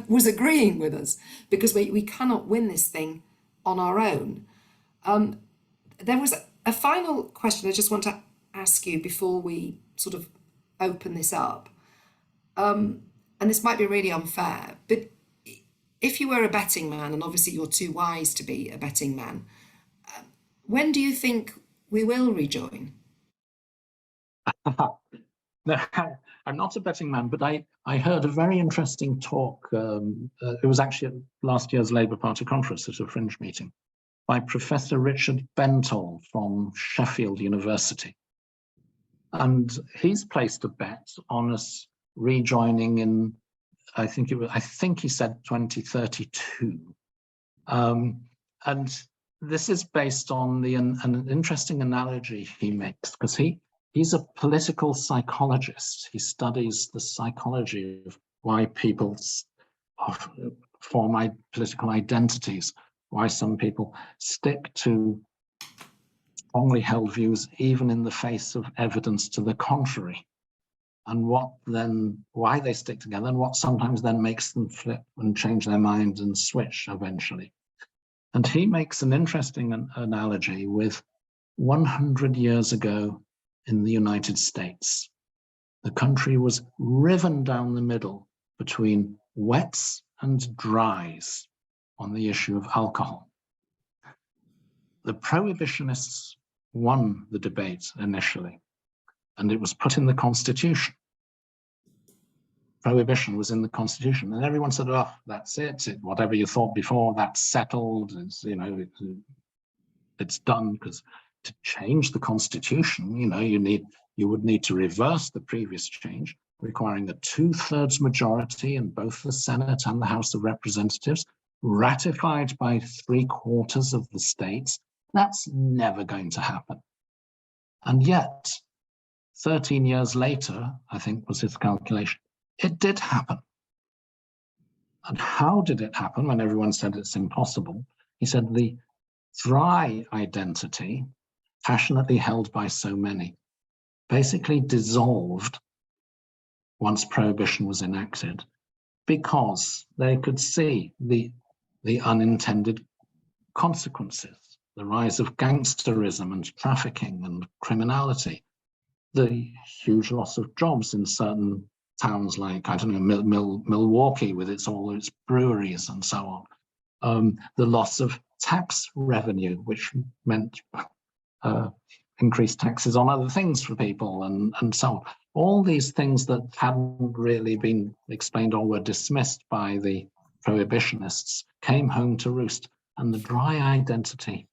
was agreeing with us, because we cannot win this thing on our own. There was a final question I just want to ask you before we sort of open this up. And this might be really unfair, but if you were a betting man, and obviously you're too wise to be a betting man, when do you think we will rejoin? No, I'm not a betting man, but I heard a very interesting talk. It was actually at last year's Labour Party conference at a fringe meeting by Professor Richard Bentall from Sheffield University. And he's placed a bet on us rejoining in, I think he said 2032. And this is based on an interesting analogy he makes, because he's a political psychologist. He studies the psychology of why people form political identities, why some people stick to strongly held views even in the face of evidence to the contrary, and why they stick together, and what sometimes then makes them flip and change their mind and switch eventually. And he makes an interesting analogy with 100 years ago in the United States. The country was riven down the middle between wets and dries on the issue of alcohol. The prohibitionists won the debate initially, and it was put in the Constitution. Prohibition was in the Constitution, and everyone said, "Oh, that's it. Whatever you thought before, that's settled. It's done." Because to change the Constitution, you would need to reverse the previous change, requiring a 2/3 majority in both the Senate and the House of Representatives, ratified by 3/4 of the states. That's never going to happen. And yet, 13 years later, I think was his calculation, it did happen. And how did it happen when everyone said it's impossible? He said the dry identity, passionately held by so many, basically dissolved once prohibition was enacted, because they could see the unintended consequences, the rise of gangsterism and trafficking and criminality, the huge loss of jobs in certain towns like, I don't know, Milwaukee with all its breweries and so on, the loss of tax revenue, which meant increased taxes on other things for people and so on. All these things that hadn't really been explained or were dismissed by the prohibitionists came home to roost, and the dry identity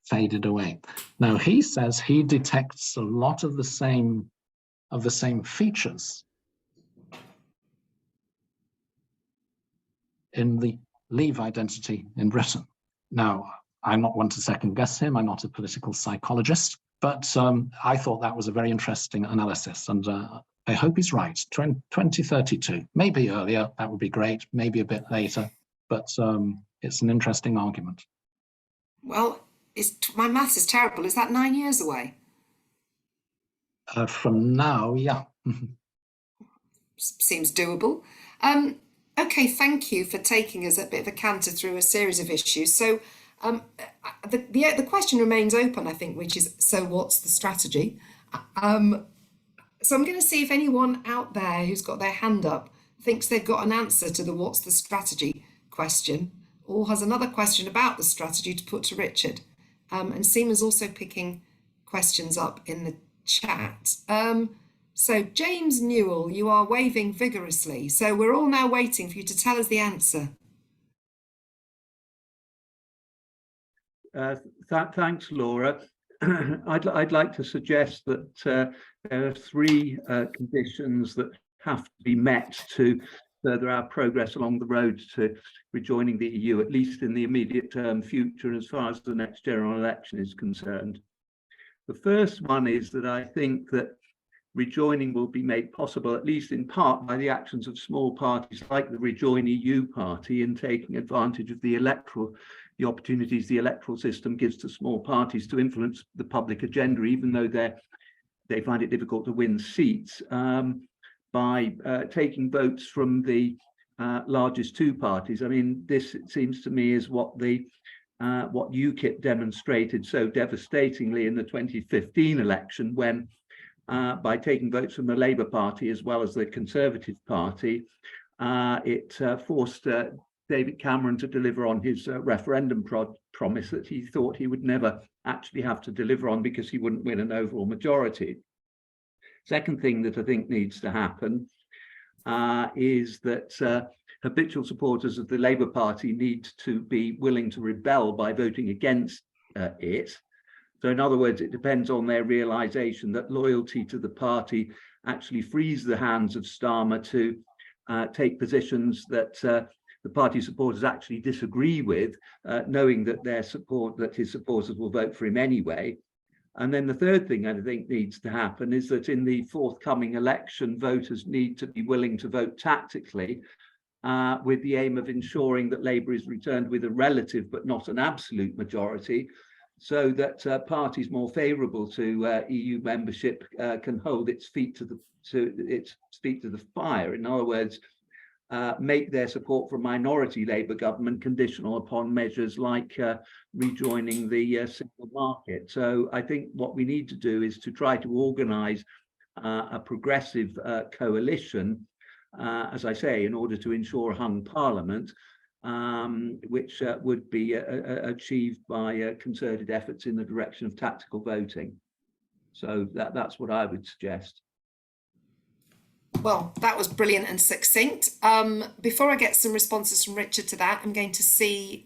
faded away. Now, he says he detects a lot of the same features in the Leave identity in Britain. Now, I'm not one to second guess him. I'm not a political psychologist, but I thought that was a very interesting analysis, and I hope he's right. 2032, maybe earlier, that would be great, maybe a bit later, but it's an interesting argument. Well, my maths is terrible. Is that 9 years away? From now, yeah. Seems doable. Okay, thank you for taking us a bit of a canter through a series of issues. So the question remains open, I think, which is, so what's the strategy? So I'm going to see if anyone out there who's got their hand up thinks they've got an answer to the what's the strategy question, or has another question about the strategy to put to Richard. And Seema's also picking questions up in the chat. So James Newell, you are waving vigorously. So we're all now waiting for you to tell us the answer. Thanks, Laura. I'd like to suggest that there are three conditions that have to be met to further our progress along the road to rejoining the EU, at least in the immediate term future, as far as the next general election is concerned. The first one is that I think that rejoining will be made possible, at least in part, by the actions of small parties like the Rejoin EU party in taking advantage of the opportunities the electoral system gives to small parties to influence the public agenda, even though they find it difficult to win seats, by taking votes from the largest two parties. I mean, this, it seems to me, is what UKIP demonstrated so devastatingly in the 2015 election, when by taking votes from the Labour Party as well as the Conservative Party, it forced David Cameron to deliver on his referendum promise that he thought he would never actually have to deliver on because he wouldn't win an overall majority. Second thing that I think needs to happen is that habitual supporters of the Labour Party need to be willing to rebel by voting against it. So in other words, it depends on their realization that loyalty to the party actually frees the hands of Starmer to take positions that the party supporters actually disagree with, knowing that his supporters will vote for him anyway. And then the third thing I think needs to happen is that in the forthcoming election, voters need to be willing to vote tactically, with the aim of ensuring that Labour is returned with a relative but not an absolute majority, so that parties more favourable to EU membership can hold its feet to the fire. In other words, make their support for a minority Labour government conditional upon measures like rejoining the single market. So I think what we need to do is to try to organise a progressive coalition, as I say, in order to ensure a hung parliament, which would be achieved by concerted efforts in the direction of tactical voting. So that's what I would suggest. Well, that was brilliant and succinct. Before I get some responses from Richard to that, I'm going to see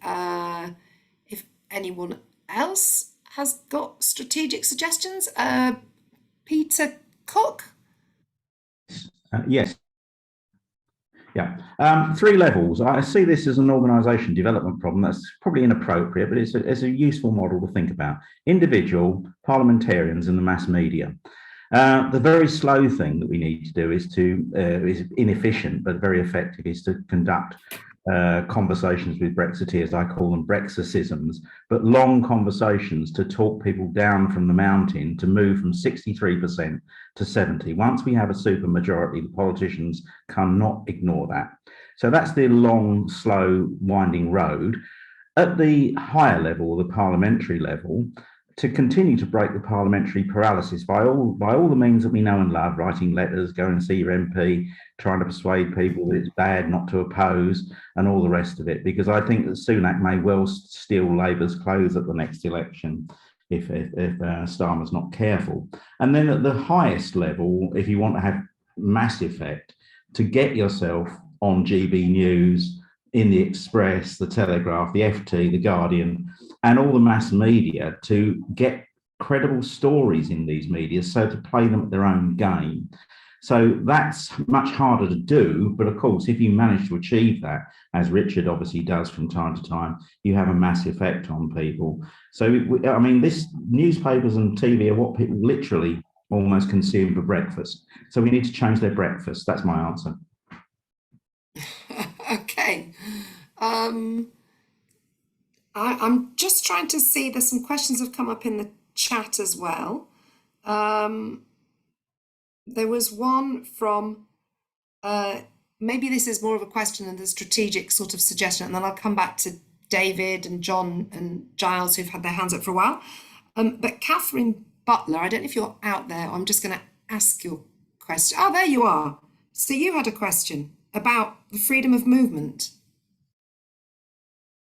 if anyone else has got strategic suggestions. Peter Cook? Yes. Yeah, 3 levels. I see this as an organisation development problem that's probably inappropriate, but it's a useful model to think about. Individual, parliamentarians and the mass media. The very slow thing that we need to do is inefficient but very effective, is to conduct conversations with Brexiteers. I call them Brexicisms, but long conversations to talk people down from the mountain to move from 63% to 70%. Once we have a super majority, the politicians cannot ignore that. So that's the long, slow, winding road. At the higher level, the parliamentary level, to continue to break the parliamentary paralysis by all the means that we know and love, writing letters, going and see your MP, trying to persuade people that it's bad not to oppose, and all the rest of it, because I think that Sunak may well steal Labour's clothes at the next election if Starmer's not careful. And then at the highest level, if you want to have mass effect, to get yourself on GB News, in the Express, the Telegraph, the FT, the Guardian, and all the mass media, to get credible stories in these media, so to play them at their own game. So that's much harder to do, but of course, if you manage to achieve that, as Richard obviously does from time to time, you have a massive effect on people. So, I mean, this newspapers and TV are what people literally almost consume for breakfast. So we need to change their breakfast. That's my answer. Okay. I'm just trying to see, there's some questions have come up in the chat as well. There was one from, maybe this is more of a question than the strategic sort of suggestion, and then I'll come back to David and John and Giles, who've had their hands up for a while. But Catherine Butler, I don't know if you're out there, I'm just going to ask your question. Oh, there you are. So you had a question about the freedom of movement.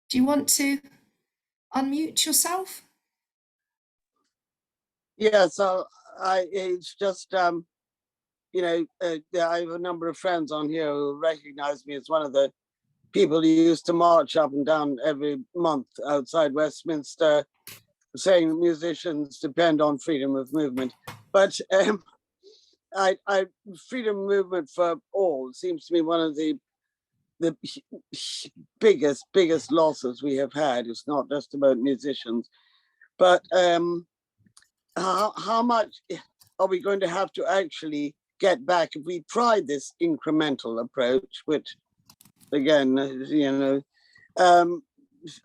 Do you want to unmute yourself? Yeah, so it's just, you know, I have a number of friends on here who recognize me as one of the people who used to march up and down every month outside Westminster, saying that musicians depend on freedom of movement. But freedom of movement for all seems to me one of the biggest losses we have had. It's not just about musicians, but how much are we going to have to actually get back if we try this incremental approach, which again, you know,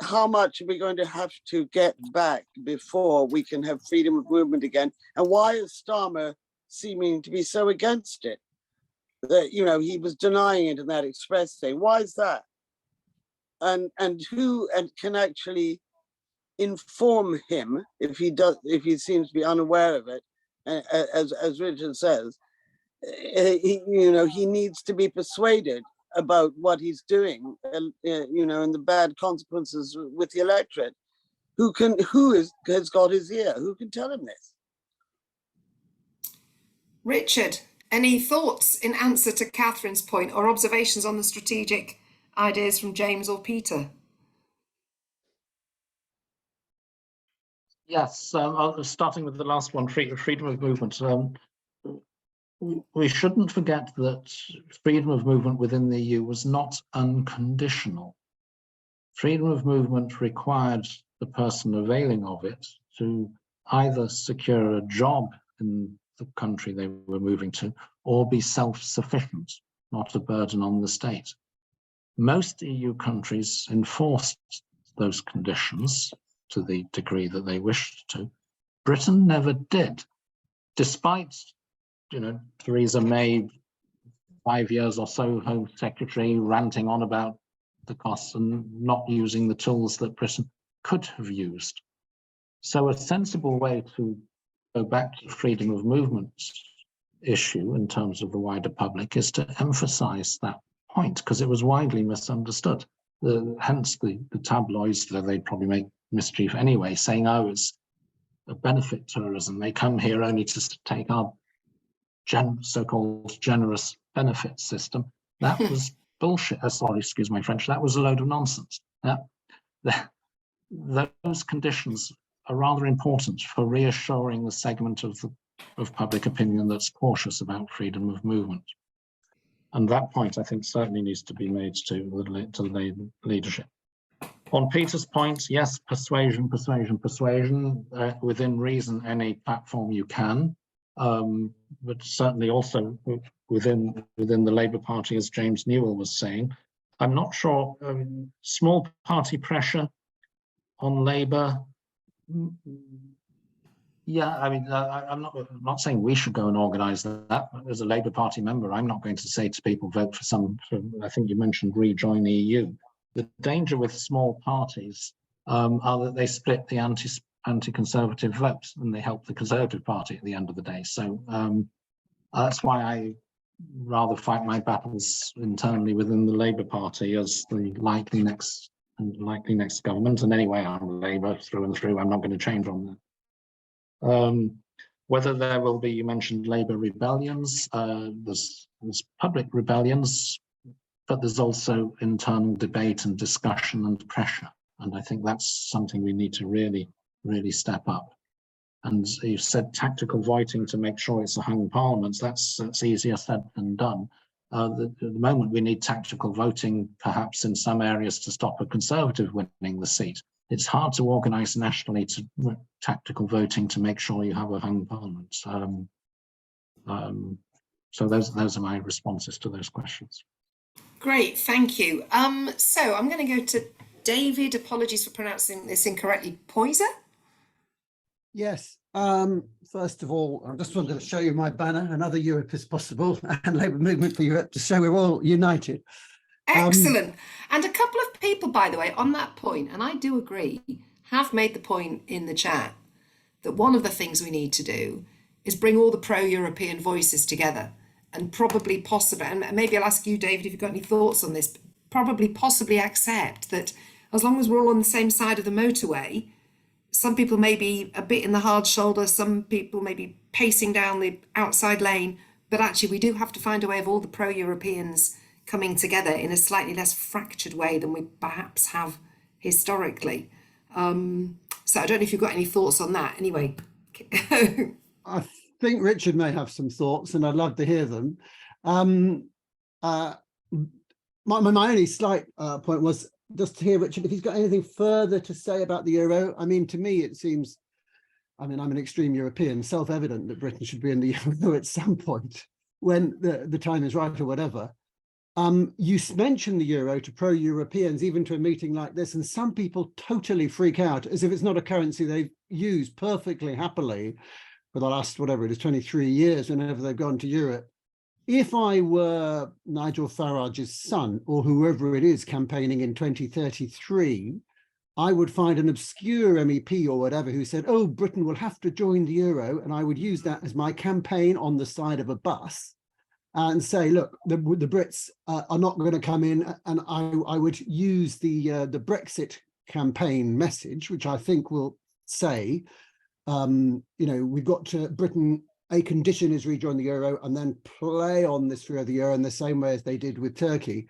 how much are we going to have to get back before we can have freedom of movement again? And why is Starmer seeming to be so against it? That, you know, he was denying it in that Express thing. Why is that? And who can actually inform him if he seems to be unaware of it? As Richard says, you know, he needs to be persuaded about what he's doing, you know, and the bad consequences with the electorate. Who has got his ear? Who can tell him this? Richard, any thoughts in answer to Catherine's point or observations on the strategic ideas from James or Peter? Yes, starting with the last one, freedom of movement. We shouldn't forget that freedom of movement within the EU was not unconditional. Freedom of movement required the person availing of it to either secure a job in the country they were moving to or be self-sufficient, not a burden on the state. Most EU countries enforced those conditions to the degree that they wished to. Britain never did, despite, you know, Theresa May, 5 years or so Home Secretary, ranting on about the costs and not using the tools that Britain could have used. So a sensible way to go back to the freedom of movement issue in terms of the wider public is to emphasize that point, because it was widely misunderstood. Hence the tabloids, though they'd probably make mischief anyway, saying, oh, it's a benefit tourism. They come here only to take our so-called generous benefit system. That was bullshit. Sorry, excuse my French. That was a load of nonsense. Those conditions are rather important for reassuring the segment of public opinion that's cautious about freedom of movement. And that point, I think, certainly needs to be made to the leadership. On Peter's point, yes, persuasion, within reason, any platform you can, but certainly also within the Labour Party, as James Newell was saying. I'm not sure, small party pressure on Labour. Yeah, I mean, I'm not saying we should go and organise that. As a Labour Party member, I'm not going to say to people, vote for I think you mentioned Rejoin EU. The danger with small parties are that they split the anti-conservative vote and they help the Conservative Party at the end of the day. So that's why I rather fight my battles internally within the Labour Party as the likely next government. And anyway, I'm Labour through and through. I'm not going to change on that. Whether there will be, you mentioned Labour rebellions, there's public rebellions, but there's also internal debate and discussion and pressure. And I think that's something we need to really, really step up. And you said tactical voting to make sure it's a hung parliament. That's easier said than done. At the moment, we need tactical voting, perhaps in some areas, to stop a Conservative winning the seat. It's hard to organise nationally to tactical voting to make sure you have a hung parliament. So those are my responses to those questions. Great, thank you. So I'm going to go to David, apologies for pronouncing this incorrectly, Poyser? Yes. First of all, I just wanted to show you my banner, Another Europe is Possible, and Labour Movement for Europe, to show we're all united. Excellent. And a couple of people, by the way, on that point, and I do agree, have made the point in the chat that one of the things we need to do is bring all the pro-European voices together, and probably possibly, and maybe I'll ask you, David, if you've got any thoughts on this, probably possibly accept that as long as we're all on the same side of the motorway, some people may be a bit in the hard shoulder, some people may be pacing down the outside lane, but actually we do have to find a way of all the pro-Europeans coming together in a slightly less fractured way than we perhaps have historically. So I don't know if you've got any thoughts on that. Anyway. I think Richard may have some thoughts, and I'd love to hear them. My only slight point was just to hear Richard if he's got anything further to say about the euro. I mean, to me, it seems, I mean, I'm an extreme European, self-evident that Britain should be in the euro at some point when the time is right or whatever. You mentioned the euro to pro-Europeans, even to a meeting like this, and some people totally freak out as if it's not a currency they've used perfectly happily for the last, whatever it is, 23 years, whenever they've gone to Europe. If I were Nigel Farage's son, or whoever it is campaigning in 2033, I would find an obscure MEP or whatever who said, oh, Britain will have to join the euro, and I would use that as my campaign on the side of a bus and say, look, the Brits are not going to come in, and I would use the Brexit campaign message, which I think will say, you know, we've got to, Britain, a condition is rejoin the euro, and then play on this through the euro in the same way as they did with Turkey.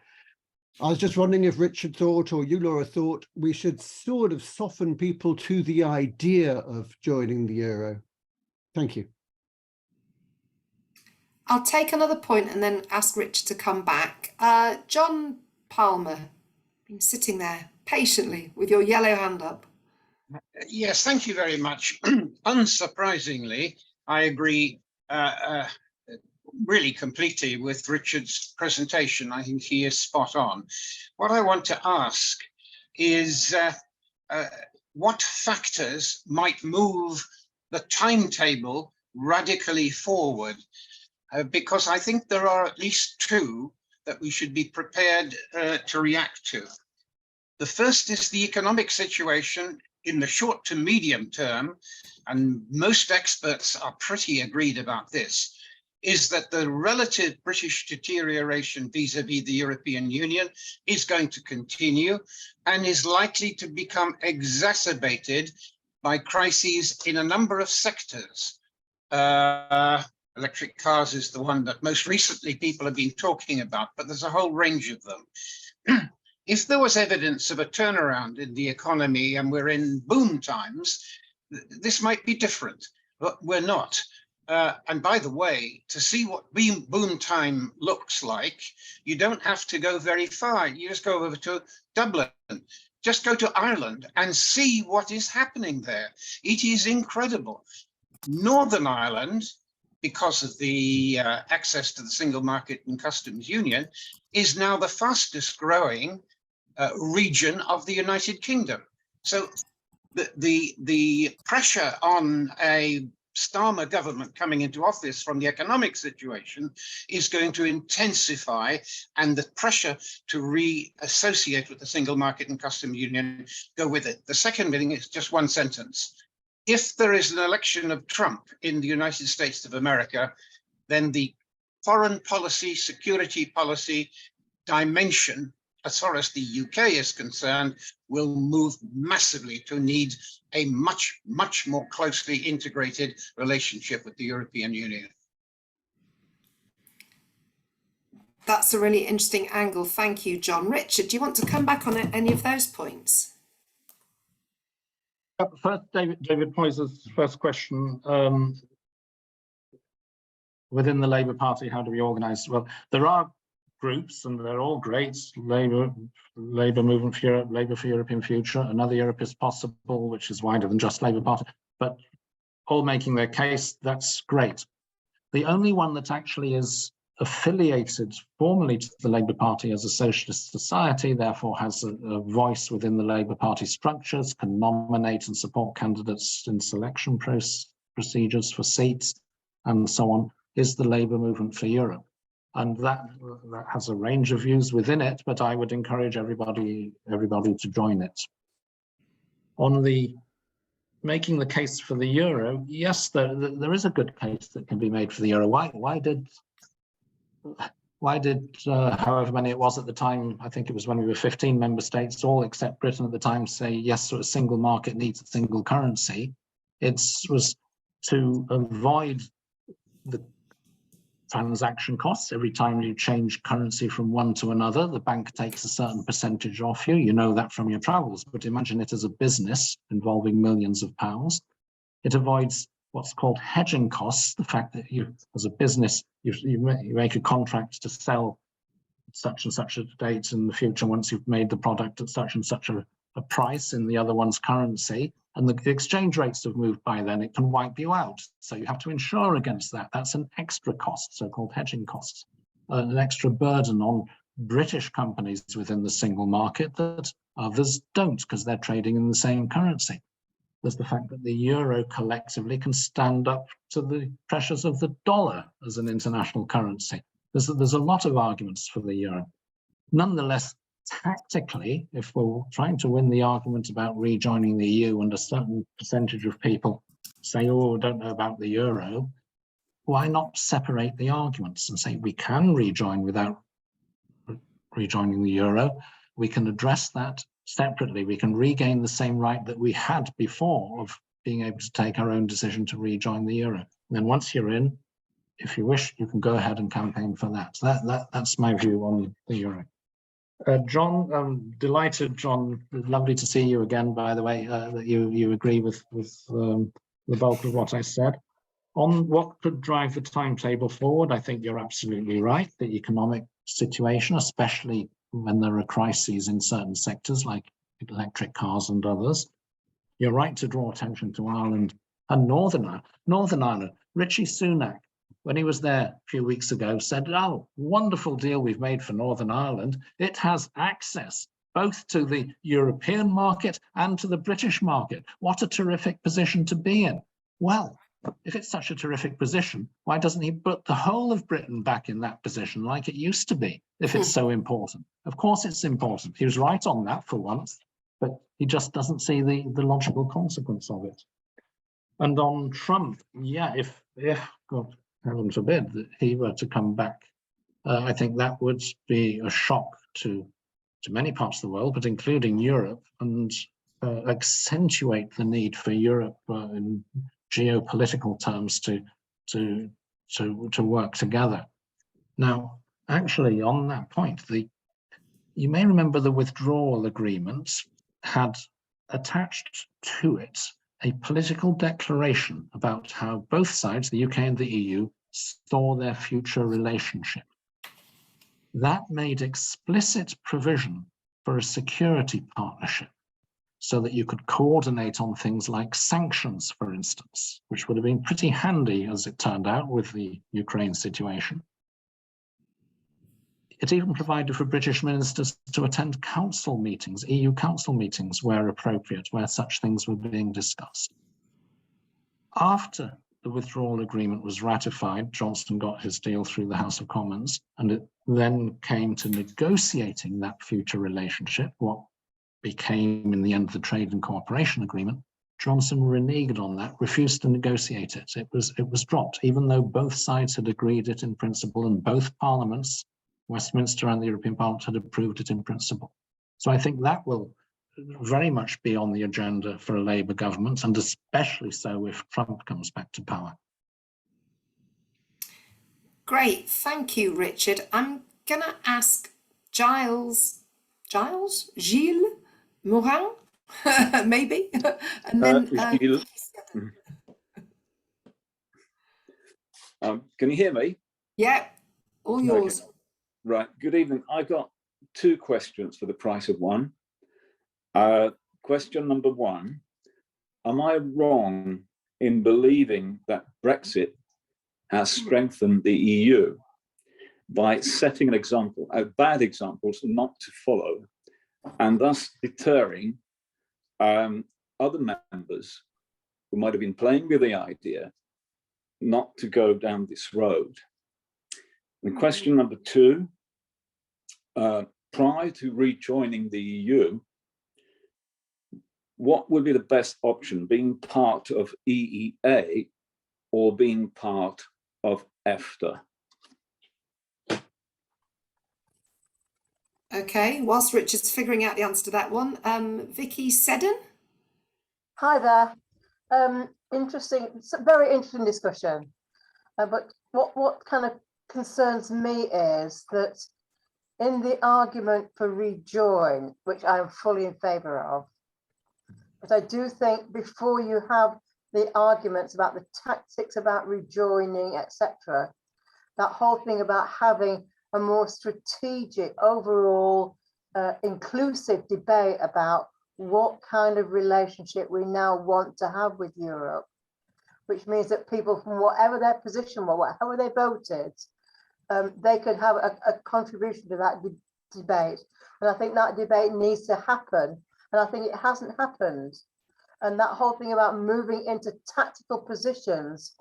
I was just wondering if Richard thought, or you, Laura, thought we should sort of soften people to the idea of joining the euro. Thank you. I'll take another point and then ask Richard to come back. John Palmer, been sitting there patiently with your yellow hand up. Yes, thank you very much. Unsurprisingly, I agree really completely with Richard's presentation. I think he is spot on. What I want to ask is what factors might move the timetable radically forward? Because I think there are at least two that we should be prepared to react to. The first is the economic situation in the short to medium term, and most experts are pretty agreed about this, is that the relative British deterioration vis-a-vis the European Union is going to continue and is likely to become exacerbated by crises in a number of sectors. Electric cars is the one that most recently people have been talking about, but there's a whole range of them. If there was evidence of a turnaround in the economy and we're in boom times, this might be different, but we're not. And by the way, to see what boom time looks like, you don't have to go very far. You just go over to Dublin, just go to Ireland and see what is happening there. It is incredible. Northern Ireland, because of the access to the single market and customs union, is now the fastest growing region of the United Kingdom. So the pressure on a Starmer government coming into office from the economic situation is going to intensify, and the pressure to reassociate with the single market and customs union go with it. The second thing is just one sentence. If there is an election of Trump in the United States of America, then the foreign policy, security policy dimension, as far as the UK is concerned, will move massively to need a much, much more closely integrated relationship with the European Union. That's a really interesting angle. Thank you, John. Richard, do you want to come back on any of those points? First, David Poyser's first question, within the Labour Party, how do we organise? Well, there are groups, and they're all great. Labour Movement for Europe, Labour for European Future, Another Europe is Possible, which is wider than just Labour Party, but all making their case. That's great. The only one that actually is affiliated formally to the Labour Party as a socialist society, therefore has a voice within the Labour Party structures, can nominate and support candidates in selection procedures for seats, and so on, is the Labour Movement for Europe. And that has a range of views within it, but I would encourage everybody to join it. On the making the case for the euro, yes, there is a good case that can be made for the euro. Why did however many it was at the time, I think it was when we were 15 member states, all except Britain at the time, say yes, a single market needs a single currency? It was to avoid the transaction costs. Every time you change currency from one to another, the bank takes a certain percentage off you. You know that from your travels, but imagine it as a business involving millions of pounds. It avoids what's called hedging costs, the fact that you, as a business, you make a contract to sell at such and such a date in the future once you've made the product at such and such a price in the other one's currency, and the exchange rates have moved by then, it can wipe you out. So you have to insure against that. That's an extra cost, so-called hedging costs, an extra burden on British companies within the single market that others don't because they're trading in the same currency. There's the fact that the euro collectively can stand up to the pressures of the dollar as an international currency. There's a lot of arguments for the euro. Nonetheless, tactically, if we're trying to win the argument about rejoining the EU and a certain percentage of people say, oh, I don't know about the euro, why not separate the arguments and say we can rejoin without rejoining the euro? We can address that separately. We can regain the same right that we had before of being able to take our own decision to rejoin the euro. And then once you're in, if you wish, you can go ahead and campaign for that. So that's my view on the euro. John, I'm delighted, John, lovely to see you again, by the way, that you agree with the bulk of what I said. On what could drive the timetable forward, I think you're absolutely right. The economic situation, especially when there are crises in certain sectors like electric cars and others. You're right to draw attention to Ireland and Northern Ireland. Northern Ireland, Richie Sunak, when he was there a few weeks ago, said, oh, wonderful deal we've made for Northern Ireland. It has access both to the European market and to the British market. What a terrific position to be in. Well, if it's such a terrific position, why doesn't he put the whole of Britain back in that position like it used to be, if it's so important? Of course it's important. He was right on that for once, but he just doesn't see the logical consequence of it. And on Trump, yeah, if God heaven forbid that he were to come back, I think that would be a shock to many parts of the world, but including Europe, and accentuate the need for Europe in geopolitical terms to work together. Now, actually, on that point, you may remember the withdrawal agreement had attached to it a political declaration about how both sides, the UK and the EU, saw their future relationship. That made explicit provision for a security partnership so that you could coordinate on things like sanctions, for instance, which would have been pretty handy, as it turned out, with the Ukraine situation. It even provided for British ministers to attend council meetings, EU council meetings, where appropriate, where such things were being discussed. After the withdrawal agreement was ratified, Johnson got his deal through the House of Commons, and it then came to negotiating that future relationship, what became in the end the Trade and Cooperation Agreement. Johnson reneged on that, refused to negotiate it. It was dropped, even though both sides had agreed it in principle and both parliaments, Westminster and the European Parliament, had approved it in principle. So I think that will very much be on the agenda for a Labour government, and especially so if Trump comes back to power. Great, thank you, Richard. I'm going to ask Gilles Morin, maybe, and then can you hear me? Yeah, all yours. Okay. Right, good evening. I've got two questions for the price of one. Question number one, am I wrong in believing that Brexit has strengthened the EU? by setting an example, bad examples not to follow, and thus deterring other members who might have been playing with the idea not to go down this road. And question number 2, prior to rejoining the EU, what would be the best option, being part of EEA or being part of EFTA? Okay, whilst Richard's figuring out the answer to that one, Vicky Seddon? Hi there. Interesting, it's a very interesting discussion. But what kind of concerns me is that in the argument for rejoin, which I am fully in favour of, but I do think before you have the arguments about the tactics about rejoining, etc., that whole thing about having a more strategic, overall, inclusive debate about what kind of relationship we now want to have with Europe, which means that people from whatever their position were, whatever they voted, they could have a contribution to that debate. And I think that debate needs to happen. And I think it hasn't happened. And that whole thing about moving into tactical positions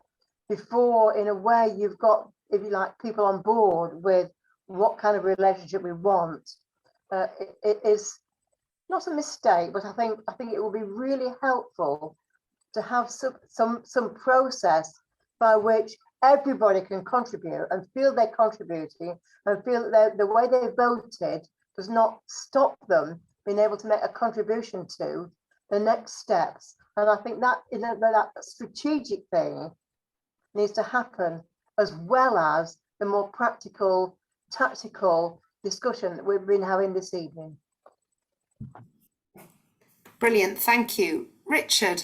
before, in a way, you've got, if you like, people on board with what kind of relationship we want, it is not a mistake, but I think it will be really helpful to have some process by which everybody can contribute and feel they're contributing and feel that the way they voted does not stop them being able to make a contribution to the next steps. And I think that, you know, that strategic thing needs to happen, as well as the more practical, tactical discussion that we've been having this evening. Brilliant, thank you. Richard?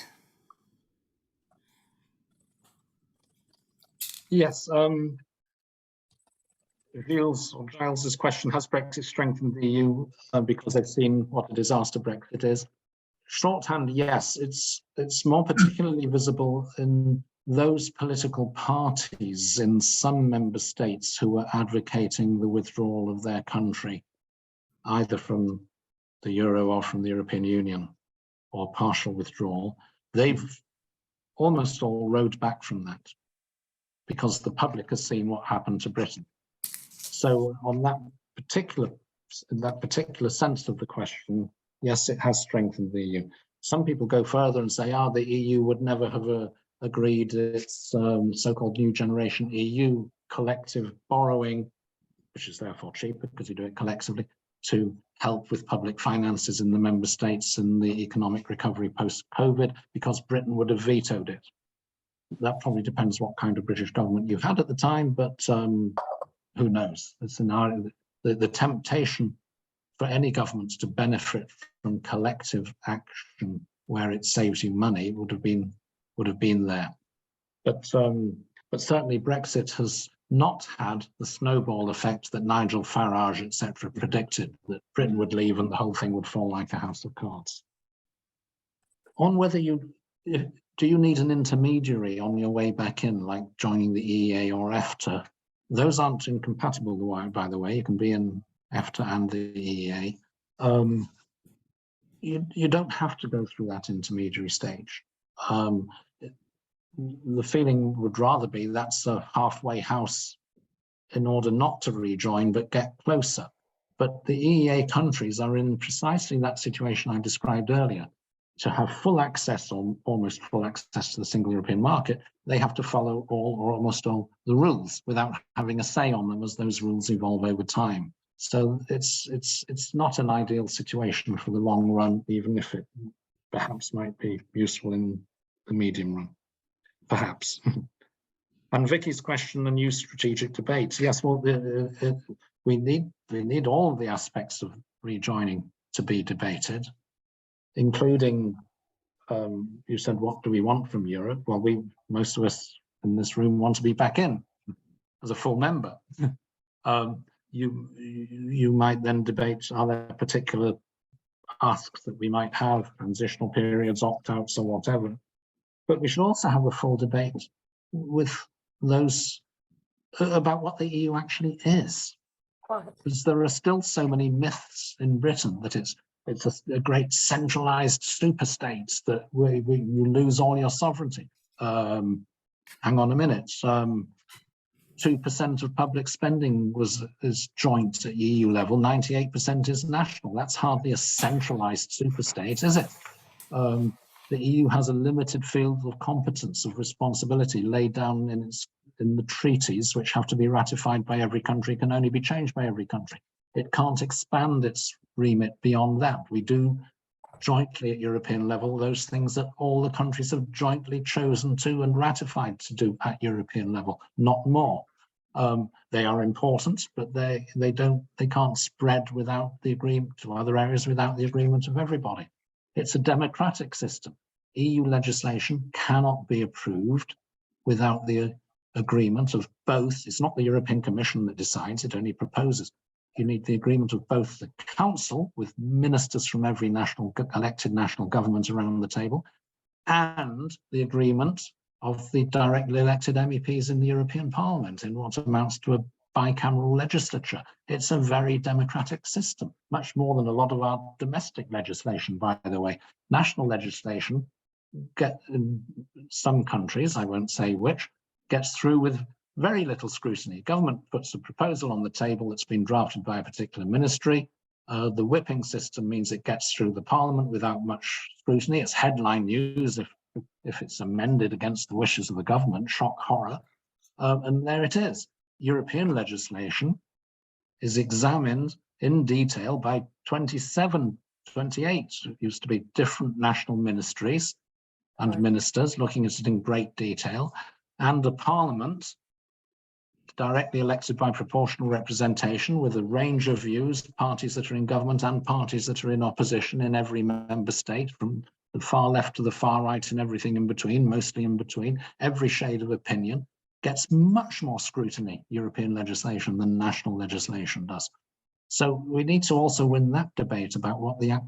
Yes, Giles's question, has Brexit strengthened the EU because they've seen what a disaster Brexit is? Shorthand, yes, it's more particularly visible in those political parties in some member states who are advocating the withdrawal of their country, either from the Euro or from the European Union, or partial withdrawal. They've almost all rowed back from that because the public has seen what happened to Britain. So on that particular sense of the question, yes, it has strengthened the EU. Some people go further and say, the EU would never have agreed its so-called new generation EU collective borrowing, which is therefore cheaper because you do it collectively, to help with public finances in the member states in the economic recovery post-COVID, because Britain would have vetoed it. That probably depends what kind of British government you had at the time, but who knows? The temptation for any governments to benefit from collective action where it saves you money would have been there. But certainly Brexit has not had the snowball effect that Nigel Farage, etc., predicted, that Britain would leave and the whole thing would fall like a house of cards. On whether do you need an intermediary on your way back in, like joining the EEA or EFTA? Those aren't incompatible, by the way. You can be in EFTA and the EEA. You don't have to go through that intermediary stage. The feeling would rather be that's a halfway house in order not to rejoin, but get closer. But the EEA countries are in precisely that situation I described earlier. To have full access or almost full access to the single European market, they have to follow all or almost all the rules without having a say on them as those rules evolve over time. So it's not an ideal situation for the long run, even if it perhaps might be useful in the medium run, perhaps. And Vicky's question, the new strategic debate. Yes, well, we need all of the aspects of rejoining to be debated, including, you said, what do we want from Europe? Well, most of us in this room want to be back in as a full member. You might then debate, are there particular asks that we might have, transitional periods, opt-outs or whatever. But we should also have a full debate with those about what the EU actually is. Because there are still so many myths in Britain that it's a great centralized super state that you lose all your sovereignty. Hang on a minute. 2% of public spending is joint at EU level, 98% is national. That's hardly a centralized super state, is it? The EU has a limited field of competence, of responsibility laid down in the treaties, which have to be ratified by every country, can only be changed by every country. It can't expand its remit beyond that. We do jointly at European level those things that all the countries have jointly chosen to and ratified to do at European level, not more. They are important, but they can't spread without the agreement to other areas without the agreement of everybody. It's a democratic system. EU legislation cannot be approved without the agreement of both. It's not the European Commission that decides, it only proposes. You need the agreement of both the Council, with ministers from every elected national government around the table, and the agreement of the directly elected MEPs in the European Parliament in what amounts to a bicameral legislature. It's a very democratic system, much more than a lot of our domestic legislation, by the way. National legislation, in some countries, I won't say which, gets through with very little scrutiny. Government puts a proposal on the table that's been drafted by a particular ministry. The whipping system means it gets through the Parliament without much scrutiny. It's headline news if it's amended against the wishes of the government, shock horror. And there it is. European legislation is examined in detail by 27, 28, it used to be different national ministries and ministers looking at it in great detail, and the Parliament, directly elected by proportional representation with a range of views, parties that are in government and parties that are in opposition in every member state, from the far left to the far right and everything in between, mostly in between, every shade of opinion, gets much more scrutiny, European legislation, than national legislation does. So we need to also win that debate about what the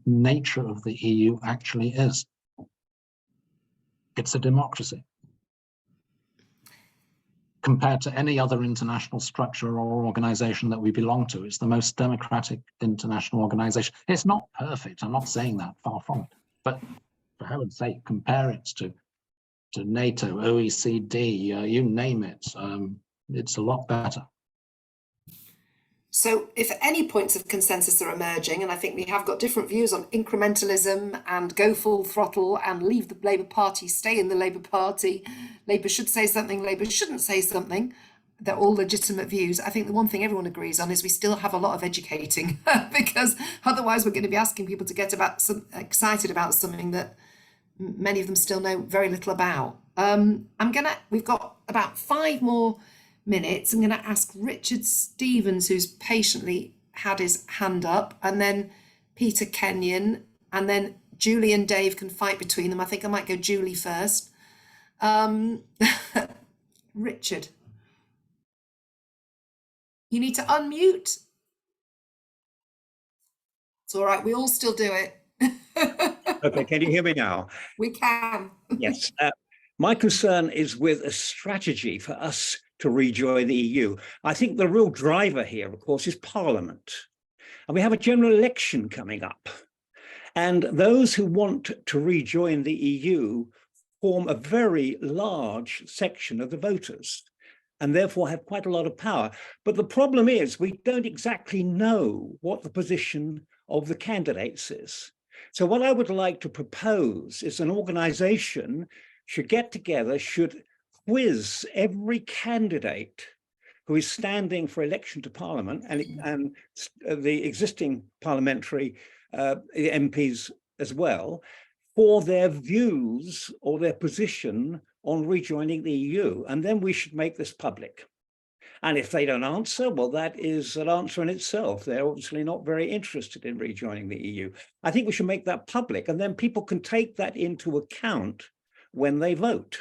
nature of the EU actually is. It's a democracy. Compared to any other international structure or organization that we belong to, it's the most democratic international organization. It's not perfect, I'm not saying that, far from it, but for heaven's sake, compare it to NATO, OECD, you name it, it's a lot better. So if any points of consensus are emerging, and I think we have got different views on incrementalism and go full throttle and leave the Labour Party, stay in the Labour Party, Labour should say something, Labour shouldn't say something, they're all legitimate views. I think the one thing everyone agrees on is we still have a lot of educating because otherwise we're going to be asking people to get excited about something that many of them still know very little about. We've got about 5 more minutes. I'm going to ask Richard Stevens, who's patiently had his hand up, and then Peter Kenyon, and then Julie and Dave can fight between them. I think I might go Julie first. Richard, you need to unmute. It's all right, we all still do it. Okay, can you hear me now? We can. Yes. My concern is with a strategy for us to rejoin the EU. I think the real driver here, of course, is Parliament. And we have a general election coming up. And those who want to rejoin the EU form a very large section of the voters and therefore have quite a lot of power. But the problem is we don't exactly know what the position of the candidates is. So what I would like to propose is an organization should get together, should quiz every candidate who is standing for election to Parliament and the existing parliamentary MPs as well, for their views or their position on rejoining the EU. And then we should make this public. And if they don't answer, well, that is an answer in itself. They're obviously not very interested in rejoining the EU. I think we should make that public, and then people can take that into account when they vote.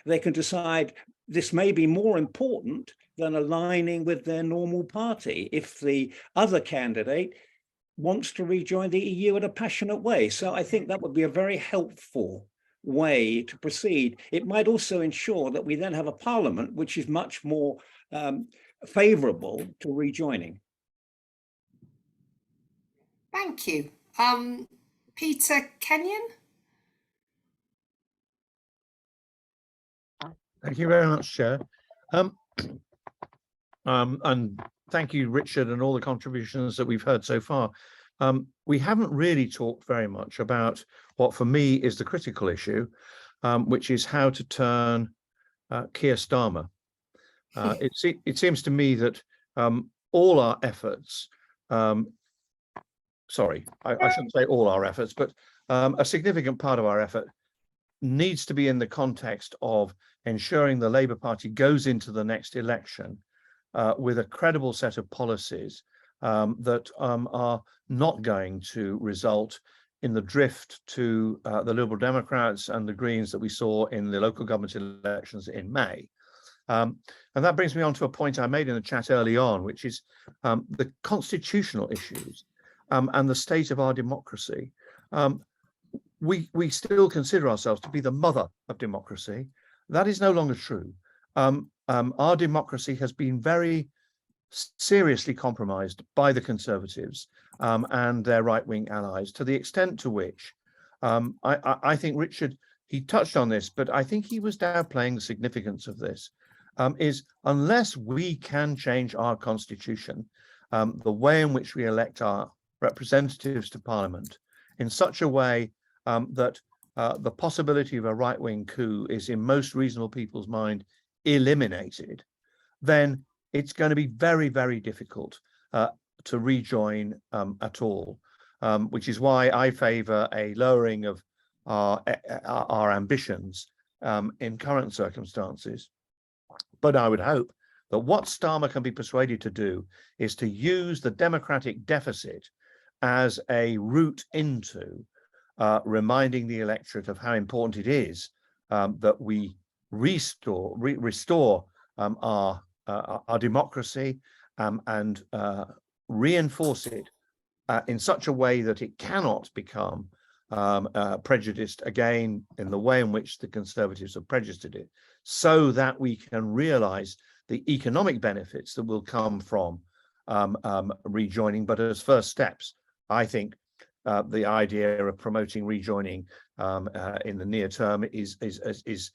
They can decide this may be more important than aligning with their normal party if the other candidate wants to rejoin the EU in a passionate way. So I think that would be a very helpful way to proceed. It might also ensure that we then have a parliament which is much more favourable to rejoining. Thank you. Peter Kenyon? Thank you very much, Chair. And thank you, Richard, and all the contributions that we've heard so far. We haven't really talked very much about what for me is the critical issue, which is how to turn Keir Starmer. It seems to me that all our efforts, sorry, I shouldn't say all our efforts, but a significant part of our effort needs to be in the context of ensuring the Labour Party goes into the next election with a credible set of policies that are not going to result in the drift to the Liberal Democrats and the Greens that we saw in the local government elections in May. And that brings me on to a point I made in the chat early on, which is the constitutional issues and the state of our democracy. We still consider ourselves to be the mother of democracy. That is no longer true. Our democracy has been very seriously compromised by the Conservatives and their right-wing allies, to the extent to which I think Richard, he touched on this, but I think he was downplaying the significance of this, is unless we can change our constitution, the way in which we elect our representatives to Parliament in such a way that the possibility of a right-wing coup is in most reasonable people's mind eliminated, then it's going to be very, very difficult to rejoin at all, which is why I favour a lowering of our ambitions in current circumstances. But I would hope that what Starmer can be persuaded to do is to use the democratic deficit as a route into reminding the electorate of how important it is that we restore our democracy and reinforce it in such a way that it cannot become prejudiced again in the way in which the Conservatives have prejudiced it, so that we can realise the economic benefits that will come from rejoining. But as first steps, I think the idea of promoting rejoining in the near term is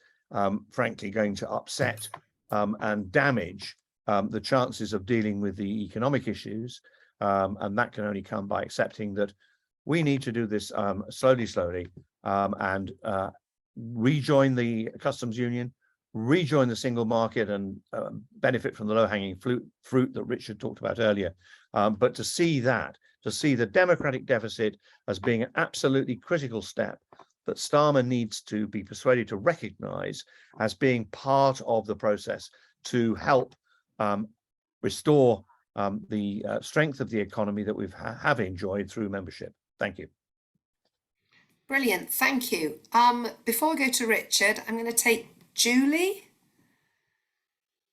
frankly going to upset and damage the chances of dealing with the economic issues, and that can only come by accepting that we need to do this slowly, and rejoin the customs union, rejoin the single market, and benefit from the low-hanging fruit that Richard talked about earlier. But to see the democratic deficit as being an absolutely critical step that Starmer needs to be persuaded to recognise as being part of the process to help restore the strength of the economy that we've have enjoyed through membership. Thank you. Brilliant, thank you. Before we go to Richard, I'm going to take Julie.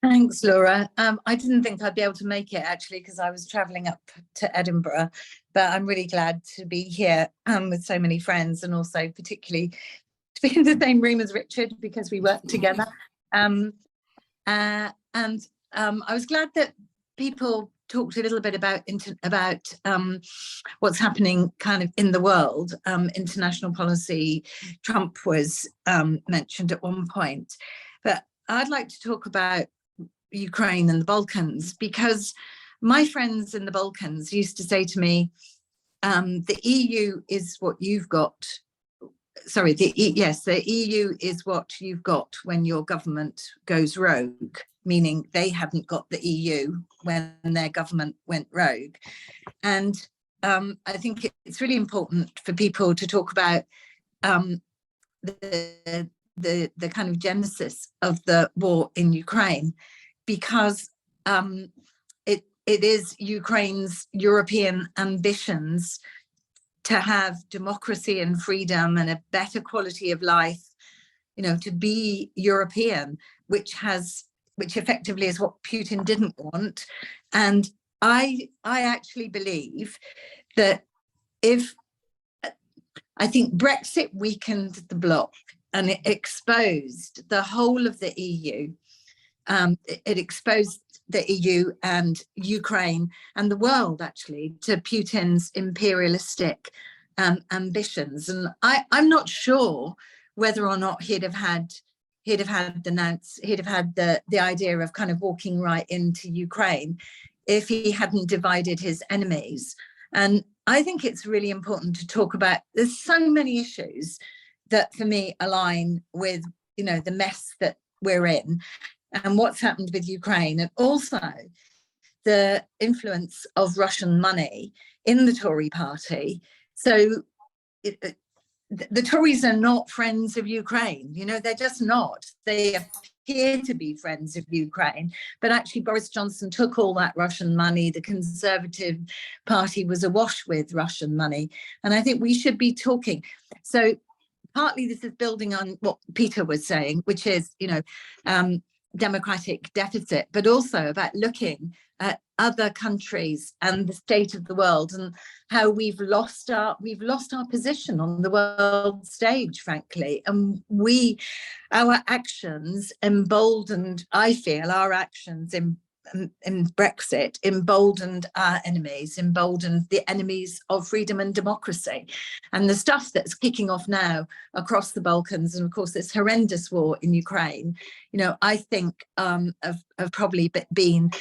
Thanks, Laura. I didn't think I'd be able to make it actually because I was travelling up to Edinburgh, but I'm really glad to be here with so many friends, and also particularly to be in the same room as Richard because we work together. And I was glad that people talked a little bit about what's happening kind of in the world, international policy. Trump was mentioned at one point, but I'd like to talk about Ukraine and the Balkans, because my friends in the Balkans used to say to me, the EU is what you've got. Sorry, the EU is what you've got when your government goes rogue, meaning they hadn't got the EU when their government went rogue. And I think it's really important for people to talk about the kind of genesis of the war in Ukraine, because it is Ukraine's European ambitions to have democracy and freedom and a better quality of life, you know, to be European, which effectively is what Putin didn't want. And I actually believe that I think Brexit weakened the bloc and it exposed the whole of the EU. It exposed the EU and Ukraine and the world actually to Putin's imperialistic ambitions. And I'm not sure whether or not he'd have had the idea of kind of walking right into Ukraine if he hadn't divided his enemies. And I think it's really important to talk about, there's so many issues that for me align with, you know, the mess that we're in and what's happened with Ukraine, and also the influence of Russian money in the Tory party. So the Tories are not friends of Ukraine, you know, they're just not. They appear to be friends of Ukraine, but actually Boris Johnson took all that Russian money. The Conservative Party was awash with Russian money. And I think we should be talking. So partly this is building on what Peter was saying, which is, you know, democratic deficit, but also about looking at other countries and the state of the world and how we've lost our position on the world stage, frankly. And our actions emboldened, I feel, our actions in Brexit emboldened our enemies, emboldened the enemies of freedom and democracy. And the stuff that's kicking off now across the Balkans, and of course this horrendous war in Ukraine, you know, I think have probably been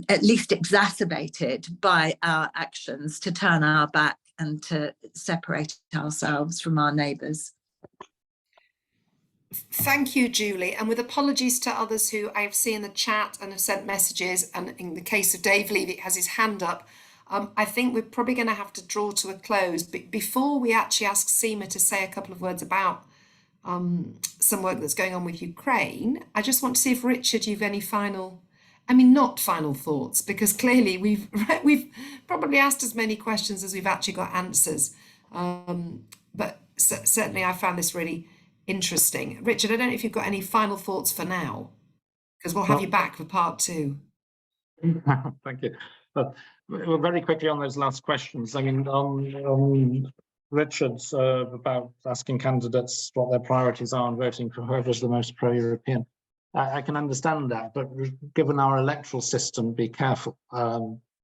at least exacerbated by our actions to turn our back and to separate ourselves from our neighbours. Thank you, Julie. And with apologies to others who I've seen in the chat and have sent messages, and in the case of Dave Levy, has his hand up, I think we're probably going to have to draw to a close. But before we actually ask Seema to say a couple of words about some work that's going on with Ukraine, I just want to see if, Richard, you've any not final thoughts, because clearly we've probably asked as many questions as we've actually got answers. But certainly I found this really interesting. Richard, I don't know if you've got any final thoughts for now, because we'll have you back for part 2. Thank you. Well, very quickly on those last questions. I mean, on Richard's about asking candidates what their priorities are and voting for whoever's the most pro-European. I can understand that, but given our electoral system, be careful,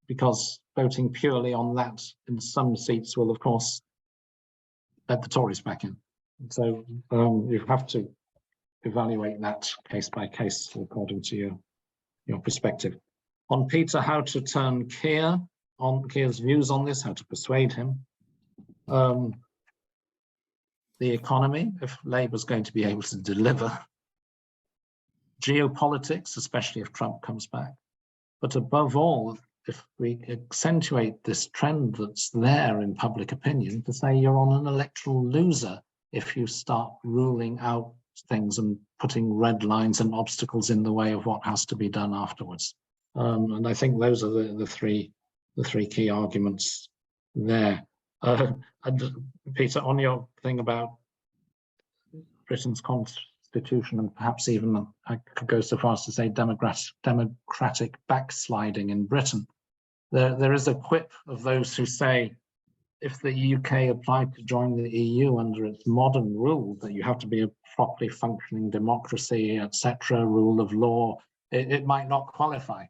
because voting purely on that in some seats will, of course, let the Tories back in. So you have to evaluate that case by case according to your perspective. On Peter, how to turn Keir's views on this, how to persuade him. The economy, if Labour's going to be able to deliver. Geopolitics, especially if Trump comes back. But above all, if we accentuate this trend that's there in public opinion, to say you're on an electoral loser if you start ruling out things and putting red lines and obstacles in the way of what has to be done afterwards. And I think those are the three key arguments there. And Peter, on your thing about Britain's constitution, and perhaps even I could go so far as to say democratic backsliding in Britain, there is a quip of those who say, if the UK applied to join the EU under its modern rules, that you have to be a properly functioning democracy, etc., rule of law, it might not qualify.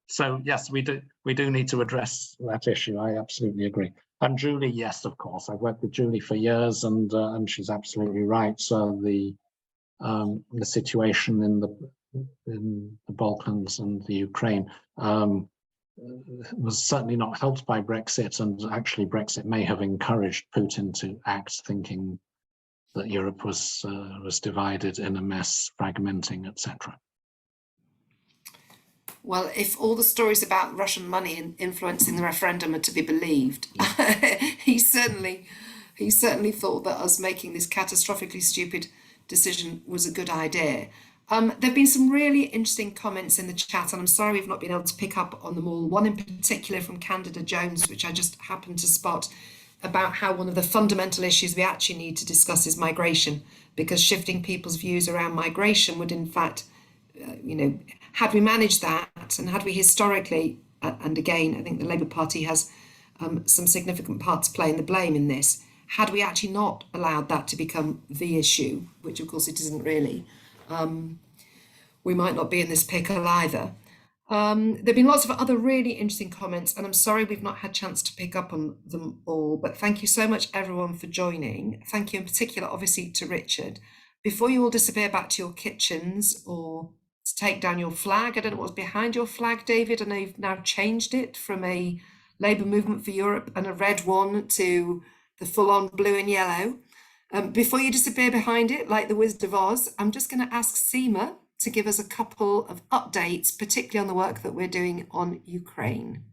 So yes, we do need to address that issue. I absolutely agree. And Julie, yes, of course, I've worked with Julie for years, and she's absolutely right. So the situation in the Balkans and the Ukraine was certainly not helped by Brexit, and actually Brexit may have encouraged Putin to act, thinking that Europe was divided, in a mess, fragmenting, etc. Well, if all the stories about Russian money influencing the referendum are to be believed, he certainly thought that us making this catastrophically stupid decision was a good idea. There have been some really interesting comments in the chat, and I'm sorry we've not been able to pick up on them all. One in particular from Candida Jones, which I just happened to spot, about how one of the fundamental issues we actually need to discuss is migration, because shifting people's views around migration would in fact, had we managed that, and had we historically, and again, I think the Labour Party has some significant part to play in the blame in this, had we actually not allowed that to become the issue, which of course it isn't really, we might not be in this pickle either. There've been lots of other really interesting comments, and I'm sorry we've not had a chance to pick up on them all, but thank you so much everyone for joining. Thank you in particular, obviously, to Richard. Before you all disappear back to your kitchens or to take down your flag, I don't know what's behind your flag, David. I know you've now changed it from a Labour Movement for Europe and a red one to the full-on blue and yellow. Before you disappear behind it, like the Wizard of Oz, I'm just going to ask Seema to give us a couple of updates, particularly on the work that we're doing on Ukraine.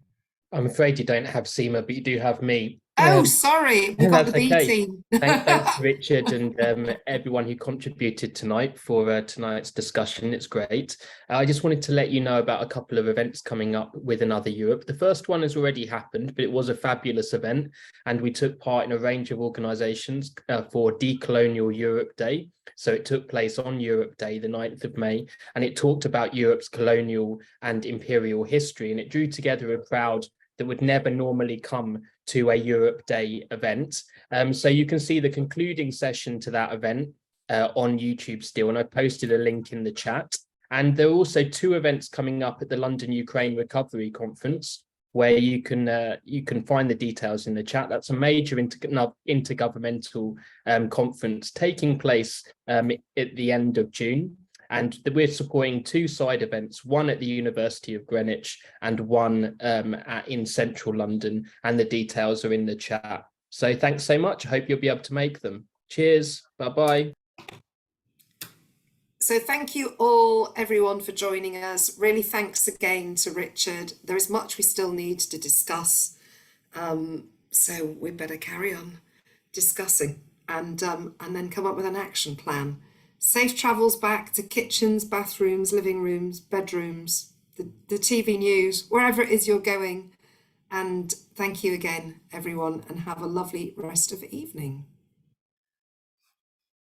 I'm afraid you don't have Seema, but you do have me. Oh, sorry, we've got the B okay. team. Thanks, Richard, and everyone who contributed tonight for tonight's discussion. It's great. I just wanted to let you know about a couple of events coming up with Another Europe. The first one has already happened, but it was a fabulous event, and we took part in a range of organisations for Decolonial Europe Day. So it took place on Europe Day, the 9th of May, and it talked about Europe's colonial and imperial history, and it drew together a crowd that would never normally come to a Europe Day event. So you can see the concluding session to that event on YouTube still, and I posted a link in the chat. And there are also 2 events coming up at the London Ukraine Recovery Conference, where you can find the details in the chat. That's a major intergovernmental conference taking place at the end of June. And we're supporting 2 side events, one at the University of Greenwich and one in central London, and the details are in the chat. So thanks so much. I hope you'll be able to make them. Cheers. Bye-bye. So thank you all, everyone, for joining us. Really thanks again to Richard. There is much we still need to discuss. So we better carry on discussing and then come up with an action plan. Safe travels back to kitchens, bathrooms, living rooms, bedrooms, the TV news, wherever it is you're going. And thank you again, everyone, and have a lovely rest of the evening.